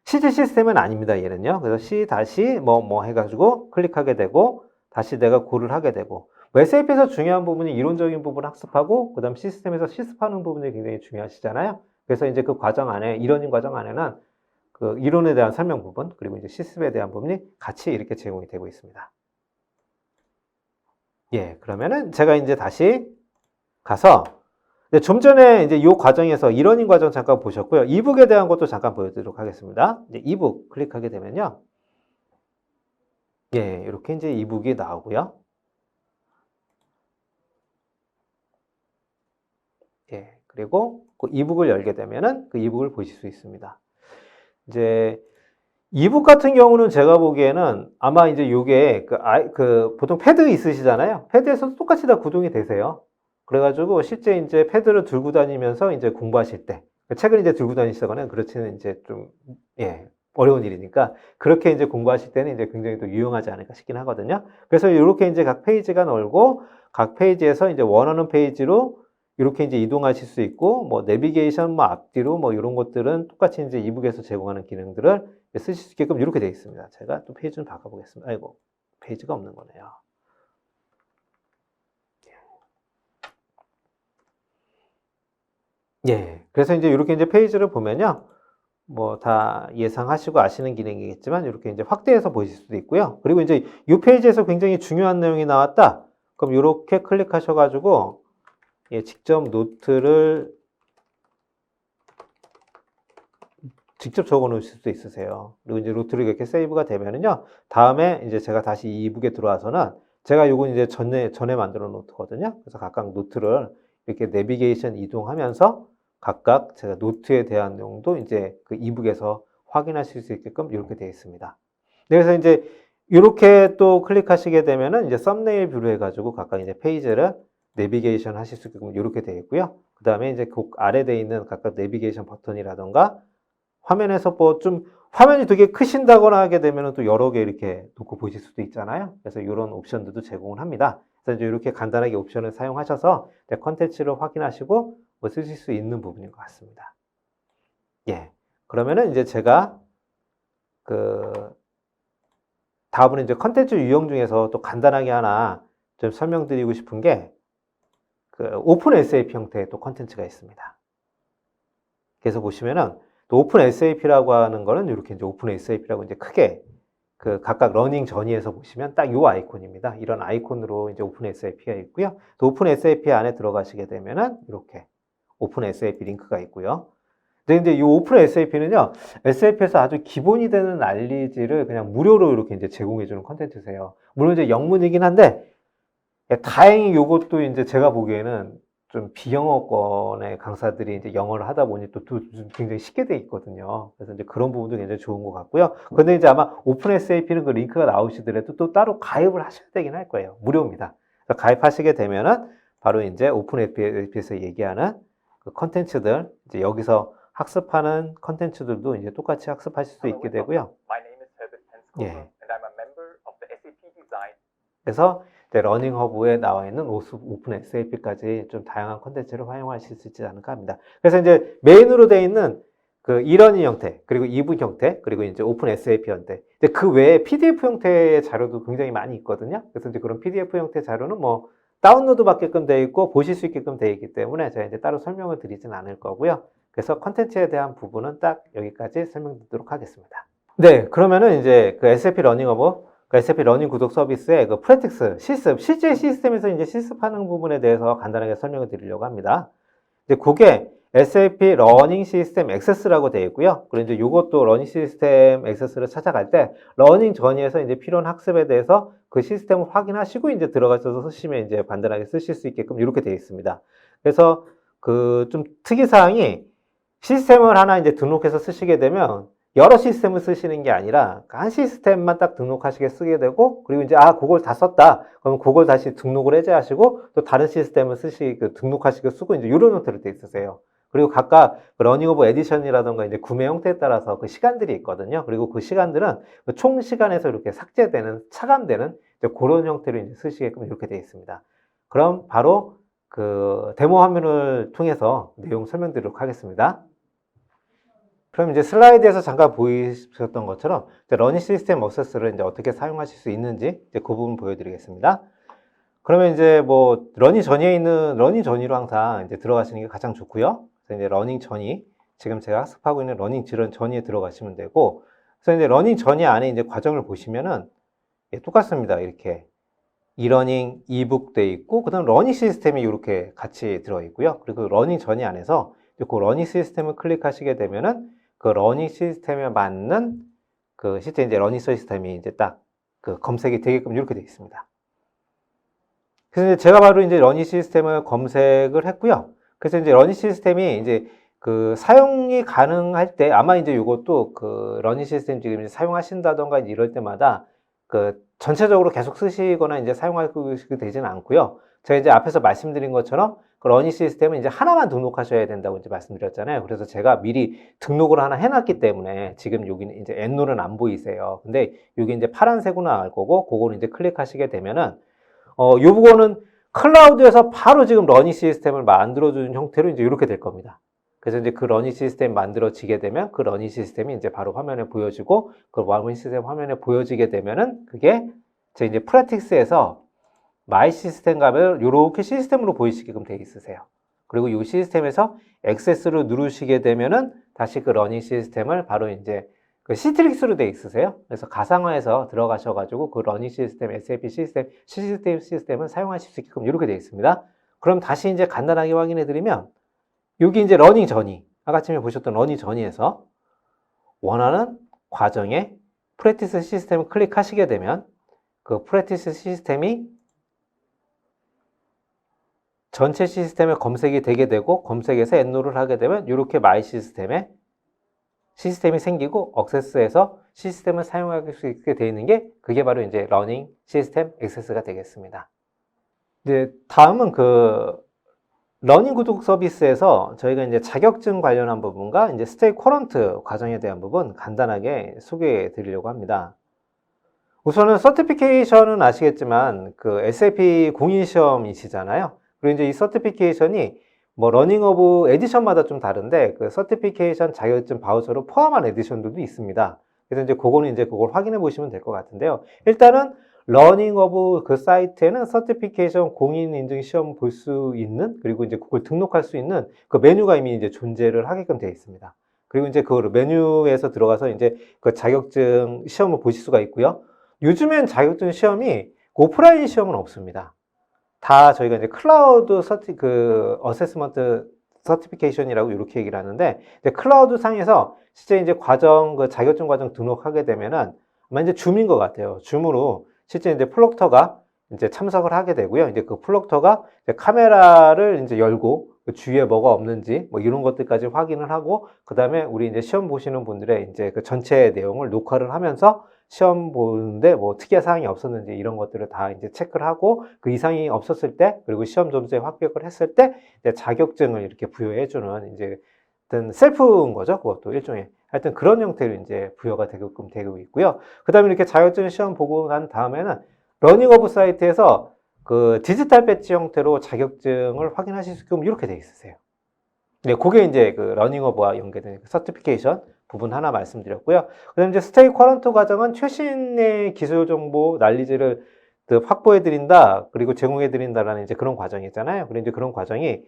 CG 시스템은 아닙니다. 얘는요. 그래서 C 다시 뭐 해가지고 클릭하게 되고 다시 내가 고를 하게 되고 SAP에서 중요한 부분이 이론적인 부분을 학습하고 그다음 시스템에서 실습하는 부분이 굉장히 중요하시잖아요. 그래서 이제 그 과정 안에 이러닝 과정 안에는 그 이론에 대한 설명 부분 그리고 이제 실습에 대한 부분이 같이 이렇게 제공이 되고 있습니다. 예, 그러면은 제가 이제 다시 가서 좀 전에 이제 이 과정에서 이러닝 과정 잠깐 보셨고요. 이북에 대한 것도 잠깐 보여드리도록 하겠습니다. 이제 이북 클릭하게 되면요. 예, 이렇게 이제 이북이 나오고요. 예, 그리고 그 이북을 열게 되면은 그 이북을 보실 수 있습니다. 이제 이북 같은 경우는 제가 보기에는 아마 이제 요게 보통 패드 있으시잖아요. 패드에서도 똑같이 다 구동이 되세요. 그래가지고 실제 이제 패드를 들고 다니면서 이제 공부하실 때, 책을 이제 들고 다니시거나 그렇지는 이제 좀, 예, 어려운 일이니까 그렇게 이제 공부하실 때는 이제 굉장히 또 유용하지 않을까 싶긴 하거든요. 그래서 이렇게 이제 각 페이지가 넓고 각 페이지에서 이제 원하는 페이지로 이렇게 이제 이동하실 수 있고, 뭐 내비게이션, 뭐 앞뒤로 뭐 이런 것들은 똑같이 이제 이북에서 제공하는 기능들을 쓰실 수 있게끔 이렇게 되어 있습니다. 제가 또 페이지 좀 바꿔보겠습니다. 아이고, 페이지가 없는 거네요. 예. 그래서 이제 이렇게 이제 페이지를 보면요. 뭐 다 예상하시고 아시는 기능이겠지만 이렇게 이제 확대해서 보실 수도 있고요. 그리고 이제 이 페이지에서 굉장히 중요한 내용이 나왔다. 그럼 이렇게 클릭하셔가지고 예, 직접 노트를 직접 적어 놓으실 수도 있으세요. 그리고 이제 노트를 이렇게 세이브가 되면은요. 다음에 이제 제가 다시 이 이북에 들어와서는 제가 요건 이제 전에 만들어 노트거든요. 그래서 각각 노트를 이렇게 내비게이션 이동하면서 각각 제가 노트에 대한 내용도 이제 그 이북에서 확인하실 수 있게끔 이렇게 되어 있습니다. 그래서 이제 이렇게 또 클릭하시게 되면은 이제 썸네일 뷰로 해가지고 각각 이제 페이지를 내비게이션 하실 수 있게끔 이렇게 되어 있고요. 그 다음에 이제 그 아래에 있는 각각 내비게이션 버튼이라던가 화면에서 뭐 좀 화면이 되게 크신다거나 하게 되면 또 여러 개 이렇게 놓고 보실 수도 있잖아요. 그래서 이런 옵션들도 제공을 합니다. 그래서 이제 이렇게 간단하게 옵션을 사용하셔서 컨텐츠를 확인하시고 뭐 쓰실 수 있는 부분인 것 같습니다. 예. 그러면은 이제 제가 다음은 이제 컨텐츠 유형 중에서 또 간단하게 하나 좀 설명드리고 싶은 게 오픈 SAP 형태의 또 컨텐츠가 있습니다. 그래서 보시면은 또 오픈 SAP라고 하는 거는 이렇게 이제 오픈 SAP라고 이제 크게 각각 러닝 전이에서 보시면 딱 요 아이콘입니다. 이런 아이콘으로 이제 오픈 SAP가 있고요. 또 오픈 SAP 안에 들어가시게 되면은 이렇게 오픈 SAP 링크가 있고요. 근데 이 오픈 SAP는요, SAP에서 아주 기본이 되는 난리지를 그냥 무료로 이렇게 이제 제공해주는 컨텐츠세요. 물론 이제 영문이긴 한데, 다행히 이것도 이제 제가 보기에는 좀 비영어권의 강사들이 이제 영어를 하다 보니 또 굉장히 쉽게 돼 있거든요. 그래서 이제 그런 부분도 굉장히 좋은 것 같고요. 근데 이제 아마 오픈 SAP는 그 링크가 나오시더라도 또 따로 가입을 하셔야 되긴 할 거예요. 무료입니다. 그래서 가입하시게 되면은 바로 이제 오픈 SAP에서 얘기하는 그 컨텐츠들, 이제 여기서 학습하는 컨텐츠들도 이제 똑같이 학습하실 수 있게 되고요. 예. 그래서 러닝 허브에 나와 있는 오픈 SAP까지 좀 다양한 컨텐츠를 활용하실 수 있지 않을까 합니다. 그래서 이제 메인으로 되어 있는 이러닝 형태, 그리고 이북 형태, 그리고 이제 오픈 SAP 형태. 근데 그 외에 PDF 형태의 자료도 굉장히 많이 있거든요. 그래서 이제 그런 PDF 형태 자료는 뭐 다운로드 받게끔 되어 있고 보실 수 있게끔 되어 있기 때문에 제가 이제 따로 설명을 드리진 않을 거고요. 그래서 컨텐츠에 대한 부분은 딱 여기까지 설명드리도록 하겠습니다. 네, 그러면은 이제 SAP 러닝 허브 SAP 러닝 구독 서비스의 프랙티스, 실습, 실제 시스템에서 이제 실습하는 부분에 대해서 간단하게 설명을 드리려고 합니다. 이제 그게 SAP 러닝 시스템 액세스라고 되어 있고요. 그리고 이제 이것도 러닝 시스템 액세스를 찾아갈 때 러닝 전이에서 이제 필요한 학습에 대해서 그 시스템을 확인하시고 이제 들어가셔서 쓰시면 이제 간단하게 쓰실 수 있게끔 이렇게 되어 있습니다. 그래서 좀 특이사항이 시스템을 하나 이제 등록해서 쓰시게 되면 여러 시스템을 쓰시는 게 아니라 한 시스템만 딱 등록하시게 쓰게 되고, 그리고 이제 그걸 다 썼다. 그럼 그걸 다시 등록을 해제하시고 또 다른 시스템을 등록하시고 쓰고 이제 이런 형태로 돼 있으세요. 그리고 각각 러닝 오브 에디션이라던가 이제 구매 형태에 따라서 그 시간들이 있거든요. 그리고 그 시간들은 그총 시간에서 이렇게 삭제되는, 차감되는 이제 그런 형태로 이제 쓰시게끔 이렇게 되어 있습니다. 그럼 바로 그 데모 화면을 통해서 내용 설명드리도록 하겠습니다. 그럼 이제 슬라이드에서 잠깐 보이셨던 것처럼 러닝 시스템 액세스를 이제 어떻게 사용하실 수 있는지 이제 그 부분 보여드리겠습니다. 그러면 이제 뭐 러닝 전이에 있는 러닝 전이로 항상 이제 들어가시는 게 가장 좋고요. 그래서 이제 러닝 전이 지금 제가 학습하고 있는 러닝 전이에 들어가시면 되고, 그래서 이제 러닝 전이 안에 이제 과정을 보시면은 똑같습니다. 이렇게 이러닝, 이북 돼 있고, 그 다음 러닝 시스템이 이렇게 같이 들어 있고요. 그리고 러닝 전이 안에서 그 러닝 시스템을 클릭하시게 되면은 그 러닝 시스템에 맞는 그 실제 이제 러닝 시스템이 이제 딱 그 검색이 되게끔 이렇게 되어 있습니다. 그래서 제가 바로 이제 러닝 시스템을 검색을 했고요. 그래서 이제 러닝 시스템이 이제 그 사용이 가능할 때 아마 이제 이것도 그 러닝 시스템 지금 사용하신다던가 이럴 때마다 그 전체적으로 계속 쓰시거나 이제 사용하게 되지는 않고요. 제가 이제 앞에서 말씀드린 것처럼 그 러닝 시스템은 이제 하나만 등록하셔야 된다고 이제 말씀드렸잖아요. 그래서 제가 미리 등록을 하나 해놨기 때문에 지금 여기는 이제 엔롤은 안 보이세요. 근데 여기 이제 파란색으로 나올 거고, 그거를 이제 클릭하시게 되면은 이 부분은 클라우드에서 바로 지금 러닝 시스템을 만들어주는 형태로 이제 이렇게 될 겁니다. 그래서 이제 그 러닝 시스템 만들어지게 되면 그 러닝 시스템이 이제 바로 화면에 보여지고, 그 러닝 시스템 화면에 보여지게 되면은 그게 제 이제 프랙티스에서 마이 시스템 가면 이렇게 시스템으로 보이시게끔 되어 있으세요. 그리고 이 시스템에서 액세스를 누르시게 되면은 다시 그 러닝 시스템을 바로 이제 그 시트릭스로 되어 있으세요. 그래서 가상화해서 들어가셔가지고 그 러닝 시스템, SAP 시스템을 사용하실 수 있게끔 이렇게 되어 있습니다. 그럼 다시 이제 간단하게 확인해 드리면, 여기 이제 러닝 전이, 아까 아침에 보셨던 러닝 전이에서 원하는 과정에 프랙티스 시스템을 클릭하시게 되면 그 프랙티스 시스템이 전체 시스템에 검색이 되게 되고, 검색에서 엔롤을 하게 되면 이렇게 마이 시스템이 생기고 액세스에서 시스템을 사용할 수 있게 되어 있는 게 그게 바로 이제 러닝 시스템 액세스가 되겠습니다. 이제 다음은 그 러닝 구독 서비스에서 저희가 이제 자격증 관련한 부분과 이제 스테이 커런트 과정에 대한 부분 간단하게 소개해 드리려고 합니다. 우선은 서티피케이션은 아시겠지만 그 SAP 공인 시험이시잖아요. 그리고 이제 이 서티피케이션이 뭐 러닝 오브 에디션마다 좀 다른데 그 서티피케이션 자격증 바우처로 포함한 에디션들도 있습니다. 그래서 이제 그거는 이제 그걸 확인해 보시면 될 것 같은데요. 일단은 러닝 오브 그 사이트에는 서티피케이션 공인 인증 시험 볼 수 있는, 그리고 이제 그걸 등록할 수 있는 그 메뉴가 이미 이제 존재를 하게끔 되어 있습니다. 그리고 이제 그 메뉴에서 들어가서 이제 그 자격증 시험을 보실 수가 있고요. 요즘엔 자격증 시험이 오프라인 시험은 없습니다. 다 저희가 이제 클라우드 어세스먼트 서티피케이션이라고 이렇게 얘기를 하는데, 이제 클라우드 상에서 실제 이제 그 자격증 과정 등록하게 되면은 아마 이제 줌인 것 같아요. 줌으로 실제 이제 플럭터가 이제 참석을 하게 되고요. 이제 그 플럭터가 이제 카메라를 이제 열고 그 주위에 뭐가 없는지 뭐 이런 것들까지 확인을 하고, 그 다음에 우리 이제 시험 보시는 분들의 이제 그 전체 내용을 녹화를 하면서 시험 보는데 뭐 특이한 사항이 없었는지 이런 것들을 다 이제 체크를 하고, 그 이상이 없었을 때, 그리고 시험 점수에 합격을 했을 때 이제 자격증을 이렇게 부여해주는 이제 어떤 셀프인 거죠. 그것도 일종의. 하여튼 그런 형태로 이제 부여가 되게끔 되고 있고요. 그 다음에 이렇게 자격증 시험 보고 난 다음에는 러닝 오브 사이트에서 그 디지털 배지 형태로 자격증을 확인하실 수 있게끔 이렇게 돼 있으세요. 네, 그게 이제 그 러닝 오브와 연계된 서티피케이션 부분 하나 말씀드렸고요. 그 다음에 이제 스테이 쿼런트 과정은 최신의 기술 정보 난리지를 확보해 드린다, 그리고 제공해 드린다라는 이제 그런 과정이 있잖아요. 그리고 이제 그런 과정이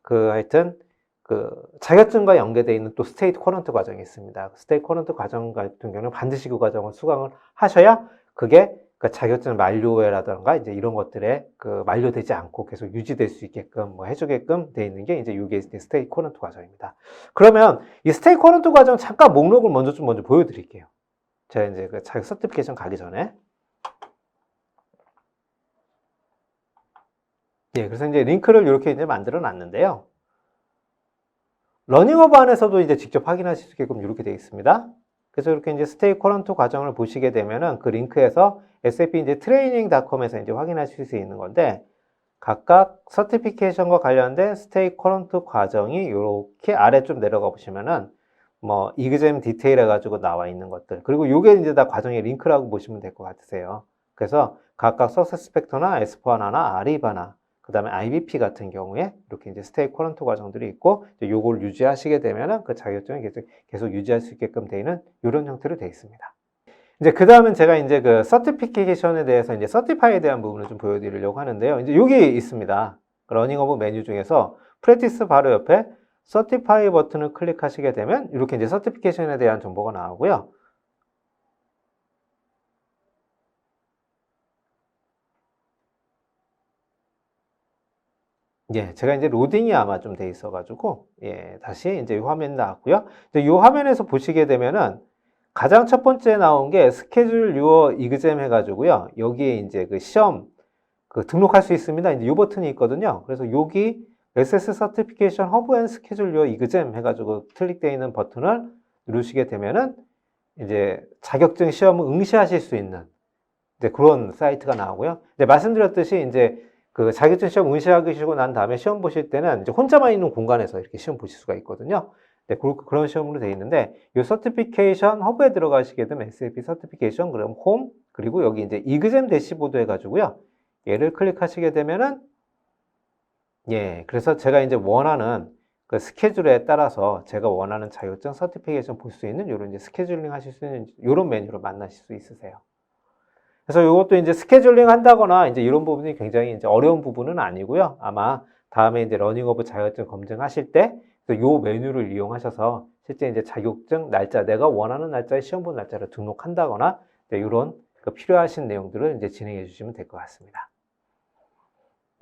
하여튼 그 자격증과 연계되어 있는 또 스테이 쿼런트 과정이 있습니다. 스테이 쿼런트 과정 같은 경우는 반드시 그 과정을 수강을 하셔야 그게 그 자격증 만료라든가 이제 이런 것들에 그 만료되지 않고 계속 유지될 수 있게끔 뭐 해주게끔 되어 있는 게 이제 이게 스테이 쿼런트 과정입니다. 그러면 이 스테이 쿼런트 과정 잠깐 목록을 먼저 보여드릴게요. 제가 이제 그 자격 서티피케이션 가기 전에. 예, 그래서 이제 링크를 이렇게 이제 만들어 놨는데요. 러닝오브 안에서도 이제 직접 확인하실 수 있게끔 이렇게 되어 있습니다. 그래서 이렇게 이제 스테이 쿼런트 과정을 보시게 되면은 그 링크에서 SAP 이제 트레이닝.com에서 이제 확인하실 수 있는 건데, 각각 서티피케이션과 관련된 스테이 커런트 과정이 이렇게 아래 좀 내려가 보시면은 뭐 이그잼 디테일 해가지고 나와 있는 것들, 그리고 요게 이제 다 과정의 링크라고 보시면 될 것 같으세요. 그래서 각각 석세스 팩터나 에스포하나나 아리바나 그 다음에 IBP 같은 경우에 이렇게 이제 스테이 커런트 과정들이 있고, 요걸 유지하시게 되면은 그 자격증을 계속 유지할 수 있게끔 되어 있는 이런 형태로 되어 있습니다. 이제 그 다음은 제가 이제 그 서티피케이션에 대해서 이제 서티파이에 대한 부분을 좀 보여드리려고 하는데요. 이제 여기 있습니다. 러닝 오브 메뉴 중에서 프랙티스 바로 옆에 서티파이 버튼을 클릭하시게 되면 이렇게 이제 서티피케이션에 대한 정보가 나오고요. 예, 제가 이제 로딩이 아마 좀 돼 있어가지고, 예, 다시 이제 이 화면 나왔고요. 이제 이 화면에서 보시게 되면은 가장 첫 번째 나온 게 스케줄 유어 이그잼 해가지고요. 여기에 이제 그 시험 그 등록할 수 있습니다. 이제 이 버튼이 있거든요. 그래서 여기 SS 서티피케이션 허브 앤 스케줄 유어 이그잼 해가지고 클릭되어 있는 버튼을 누르시게 되면은 이제 자격증 시험을 응시하실 수 있는 이제 그런 사이트가 나오고요. 이제 말씀드렸듯이 이제 그 자격증 시험 응시하시고 난 다음에 시험 보실 때는 이제 혼자만 있는 공간에서 이렇게 시험 보실 수가 있거든요. 네, 그런 시험으로 되어 있는데, 이 서티피케이션 허브에 들어가시게 되면 SAP 서티피케이션, 그럼 홈, 그리고 여기 이제 이그잼 대시보드 해가지고요. 얘를 클릭하시게 되면은, 예, 그래서 제가 이제 원하는 그 스케줄에 따라서 제가 원하는 자격증 서티피케이션 볼 수 있는 이런 이제 스케줄링 하실 수 있는 이런 메뉴로 만나실 수 있으세요. 그래서 이것도 이제 스케줄링 한다거나 이제 이런 부분이 굉장히 이제 어려운 부분은 아니고요. 아마 다음에 이제 러닝오브 자격증 검증하실 때 이 메뉴를 이용하셔서 실제 이제 자격증 날짜, 내가 원하는 날짜에 시험 본 날짜를 등록한다거나 이런 그 필요하신 내용들을 이제 진행해 주시면 될 것 같습니다.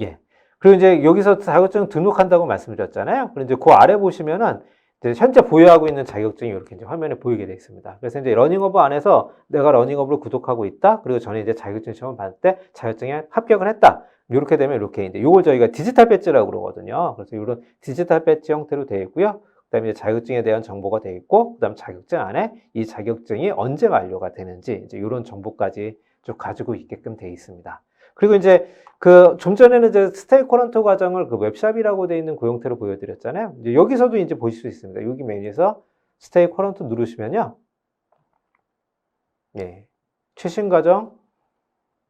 예. 그리고 이제 여기서 자격증 등록한다고 말씀드렸잖아요. 그리고 이제 그 아래 보시면은 이제 현재 보유하고 있는 자격증이 이렇게 이제 화면에 보이게 되어 있습니다. 그래서 이제 러닝오브 안에서 내가 러닝오브를 구독하고 있다. 그리고 전에 이제 자격증 시험을 받을 때 자격증에 합격을 했다. 이렇게 되면 이렇게 이제 요걸 저희가 디지털 배지라고 그러거든요. 그래서 이런 디지털 배지 형태로 되어 있고요. 그다음에 이제 자격증에 대한 정보가 되어 있고, 그다음 자격증 안에 이 자격증이 언제 만료가 되는지 이제 이런 정보까지 쭉 가지고 있게끔 되어 있습니다. 그리고 이제 그 좀 전에는 이제 스테이 커런트 과정을 그 웹샵이라고 되어 있는 그 형태로 보여드렸잖아요. 이제 여기서도 이제 보실 수 있습니다. 여기 메뉴에서 스테이 커런트 누르시면요, 예, 최신 과정,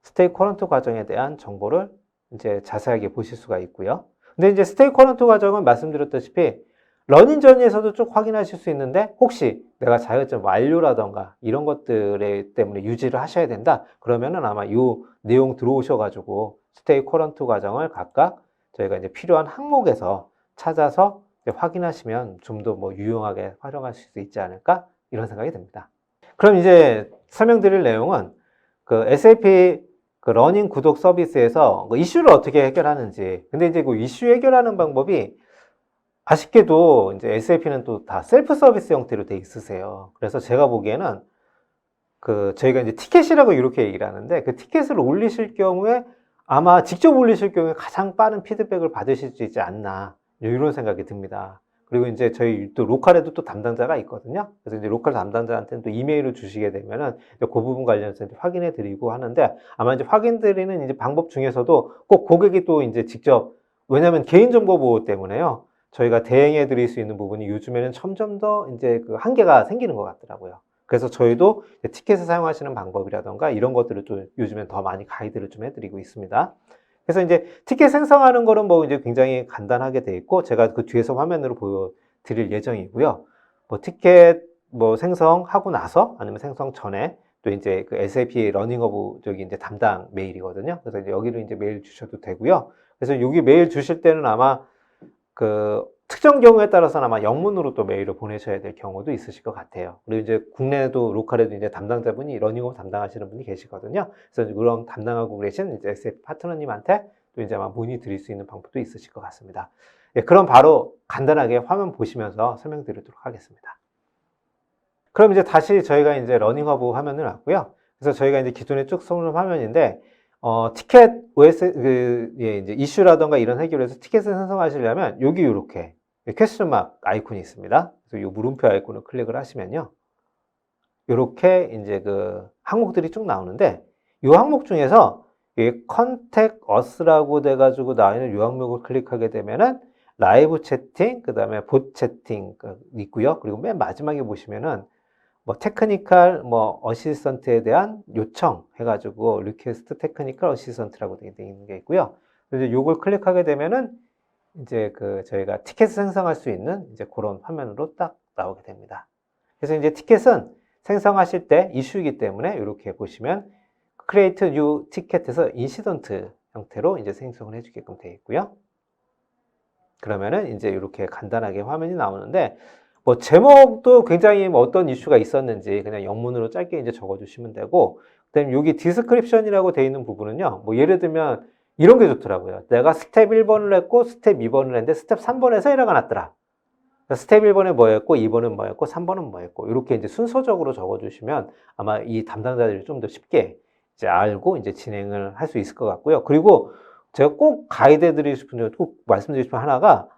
스테이 커런트 과정에 대한 정보를 이제 자세하게 보실 수가 있고요. 근데 이제 스테이 커런트 과정은 말씀드렸다시피 러닝 전에서도 쭉 확인하실 수 있는데, 혹시 내가 자격증 완료라던가 이런 것들에 때문에 유지를 하셔야 된다 그러면은 아마 이 내용 들어오셔가지고 스테이 커런트 과정을 각각 저희가 이제 필요한 항목에서 찾아서 확인하시면 좀 더 뭐 유용하게 활용하실 수 있지 않을까 이런 생각이 듭니다. 그럼 이제 설명드릴 내용은 그 SAP 그 러닝 구독 서비스에서 그 이슈를 어떻게 해결하는지. 근데 이제 그 이슈 해결하는 방법이 아쉽게도 이제 SAP는 또 다 셀프 서비스 형태로 돼 있으세요. 그래서 제가 보기에는 그 저희가 이제 티켓이라고 이렇게 얘기를 하는데, 그 티켓을 올리실 경우에 아마 직접 올리실 경우에 가장 빠른 피드백을 받으실 수 있지 않나 이런 생각이 듭니다. 그리고 이제 저희 또 로컬에도 또 담당자가 있거든요. 그래서 이제 로컬 담당자한테는 또 이메일을 주시게 되면은 그 부분 관련해서 확인해 드리고 하는데, 아마 이제 확인 드리는 이제 방법 중에서도 꼭 고객이 또 이제 직접, 왜냐하면 개인정보 보호 때문에요. 저희가 대행해 드릴 수 있는 부분이 요즘에는 점점 더 이제 그 한계가 생기는 것 같더라고요. 그래서 저희도 티켓을 사용하시는 방법이라던가 이런 것들을 또 요즘엔 더 많이 가이드를 좀 해드리고 있습니다. 그래서 이제 티켓 생성하는 거는 뭐 이제 굉장히 간단하게 돼 있고, 제가 그 뒤에서 화면으로 보여드릴 예정이고요. 뭐 티켓 뭐 생성하고 나서 아니면 생성 전에 또 이제 그 SAP 러닝허브 저기 이제 담당 메일이거든요. 그래서 이제 여기로 이제 메일 주셔도 되고요. 그래서 여기 메일 주실 때는 아마 그 특정 경우에 따라서는 아마 영문으로 또 메일을 보내셔야 될 경우도 있으실 것 같아요. 그리고 이제 국내에도 로컬에도 이제 담당자분이 러닝업 담당하시는 분이 계시거든요. 그래서 그런 담당하고 계신 이제 SF 파트너님한테 또 이제 아마 문의 드릴 수 있는 방법도 있으실 것 같습니다. 예, 그럼 바로 간단하게 화면 보시면서 설명드리도록 하겠습니다. 그럼 이제 다시 저희가 이제 러닝허브 화면을 왔고요. 그래서 저희가 이제 기존에 쭉 쏘는 화면인데, 티켓 OS, 예, 이제 이슈라던가 이런 해결에서 티켓을 생성하시려면 여기 이렇게 퀘스천 마크 아이콘이 있습니다. 그래서 이 물음표 아이콘을 클릭을 하시면요, 이렇게 이제 그 항목들이 쭉 나오는데, 이 항목 중에서 이 컨택 어스라고 돼가지고 나와 있는 요약목을 클릭하게 되면은 라이브 채팅, 그 다음에 봇 채팅 있고요. 그리고 맨 마지막에 보시면은 뭐 테크니컬 뭐 어시스턴트에 대한 요청 해가지고 리퀘스트 테크니컬 어시스턴트라고 되어 있는 게 있고요. 이제 요걸 클릭하게 되면은 이제 그 저희가 티켓을 생성할 수 있는 이제 그런 화면으로 딱 나오게 됩니다. 그래서 이제 티켓은 생성하실 때 이슈이기 때문에 이렇게 보시면 create new ticket에서 인시던트 형태로 이제 생성을 해주게끔 되어 있고요. 그러면은 이제 이렇게 간단하게 화면이 나오는데 뭐 제목도 굉장히 뭐 어떤 이슈가 있었는지 그냥 영문으로 짧게 이제 적어주시면 되고, 그다음에 여기 디스크립션이라고 되어 있는 부분은요, 뭐 예를 들면 이런 게 좋더라고요. 내가 스텝 1번을 했고 스텝 2번을 했는데 스텝 3번에서 에러가 났더라. 스텝 1번에 뭐였고 2번은 뭐였고 3번은 뭐였고 이렇게 이제 순서적으로 적어주시면 아마 이 담당자들이 좀 더 쉽게 이제 알고 이제 진행을 할 수 있을 것 같고요. 그리고 제가 꼭 가이드 드리고 싶은, 꼭 말씀드리고 싶은 하나가,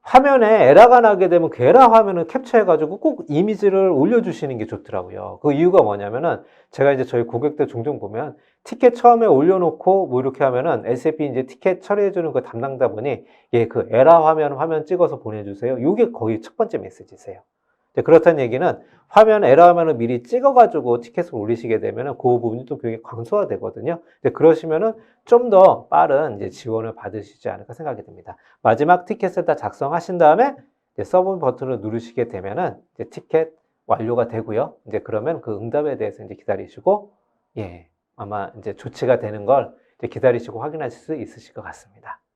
화면에 에러가 나게 되면 그 에러 화면을 캡처해가지고 꼭 이미지를 올려주시는 게 좋더라고요. 그 이유가 뭐냐면은 제가 이제 저희 고객들 종종 보면 티켓 처음에 올려놓고 뭐 이렇게 하면은 SAP 이제 티켓 처리해주는 그 담당자분이 그 에러 화면 찍어서 보내주세요. 이게 거의 첫 번째 메시지세요. 그렇다는 얘기는 화면 에러 화면을 미리 찍어가지고 티켓을 올리시게 되면은 그 부분이 또 굉장히 강소화되거든요. 그러시면은 좀 더 빠른 이제 지원을 받으시지 않을까 생각이 듭니다. 마지막 티켓을 다 작성하신 다음에 이제 서브 버튼을 누르시게 되면은 이제 티켓 완료가 되고요. 이제 그러면 그 응답에 대해서 이제 기다리시고, 아마 이제 조치가 되는 걸 이제 기다리시고 확인하실 수 있으실 것 같습니다.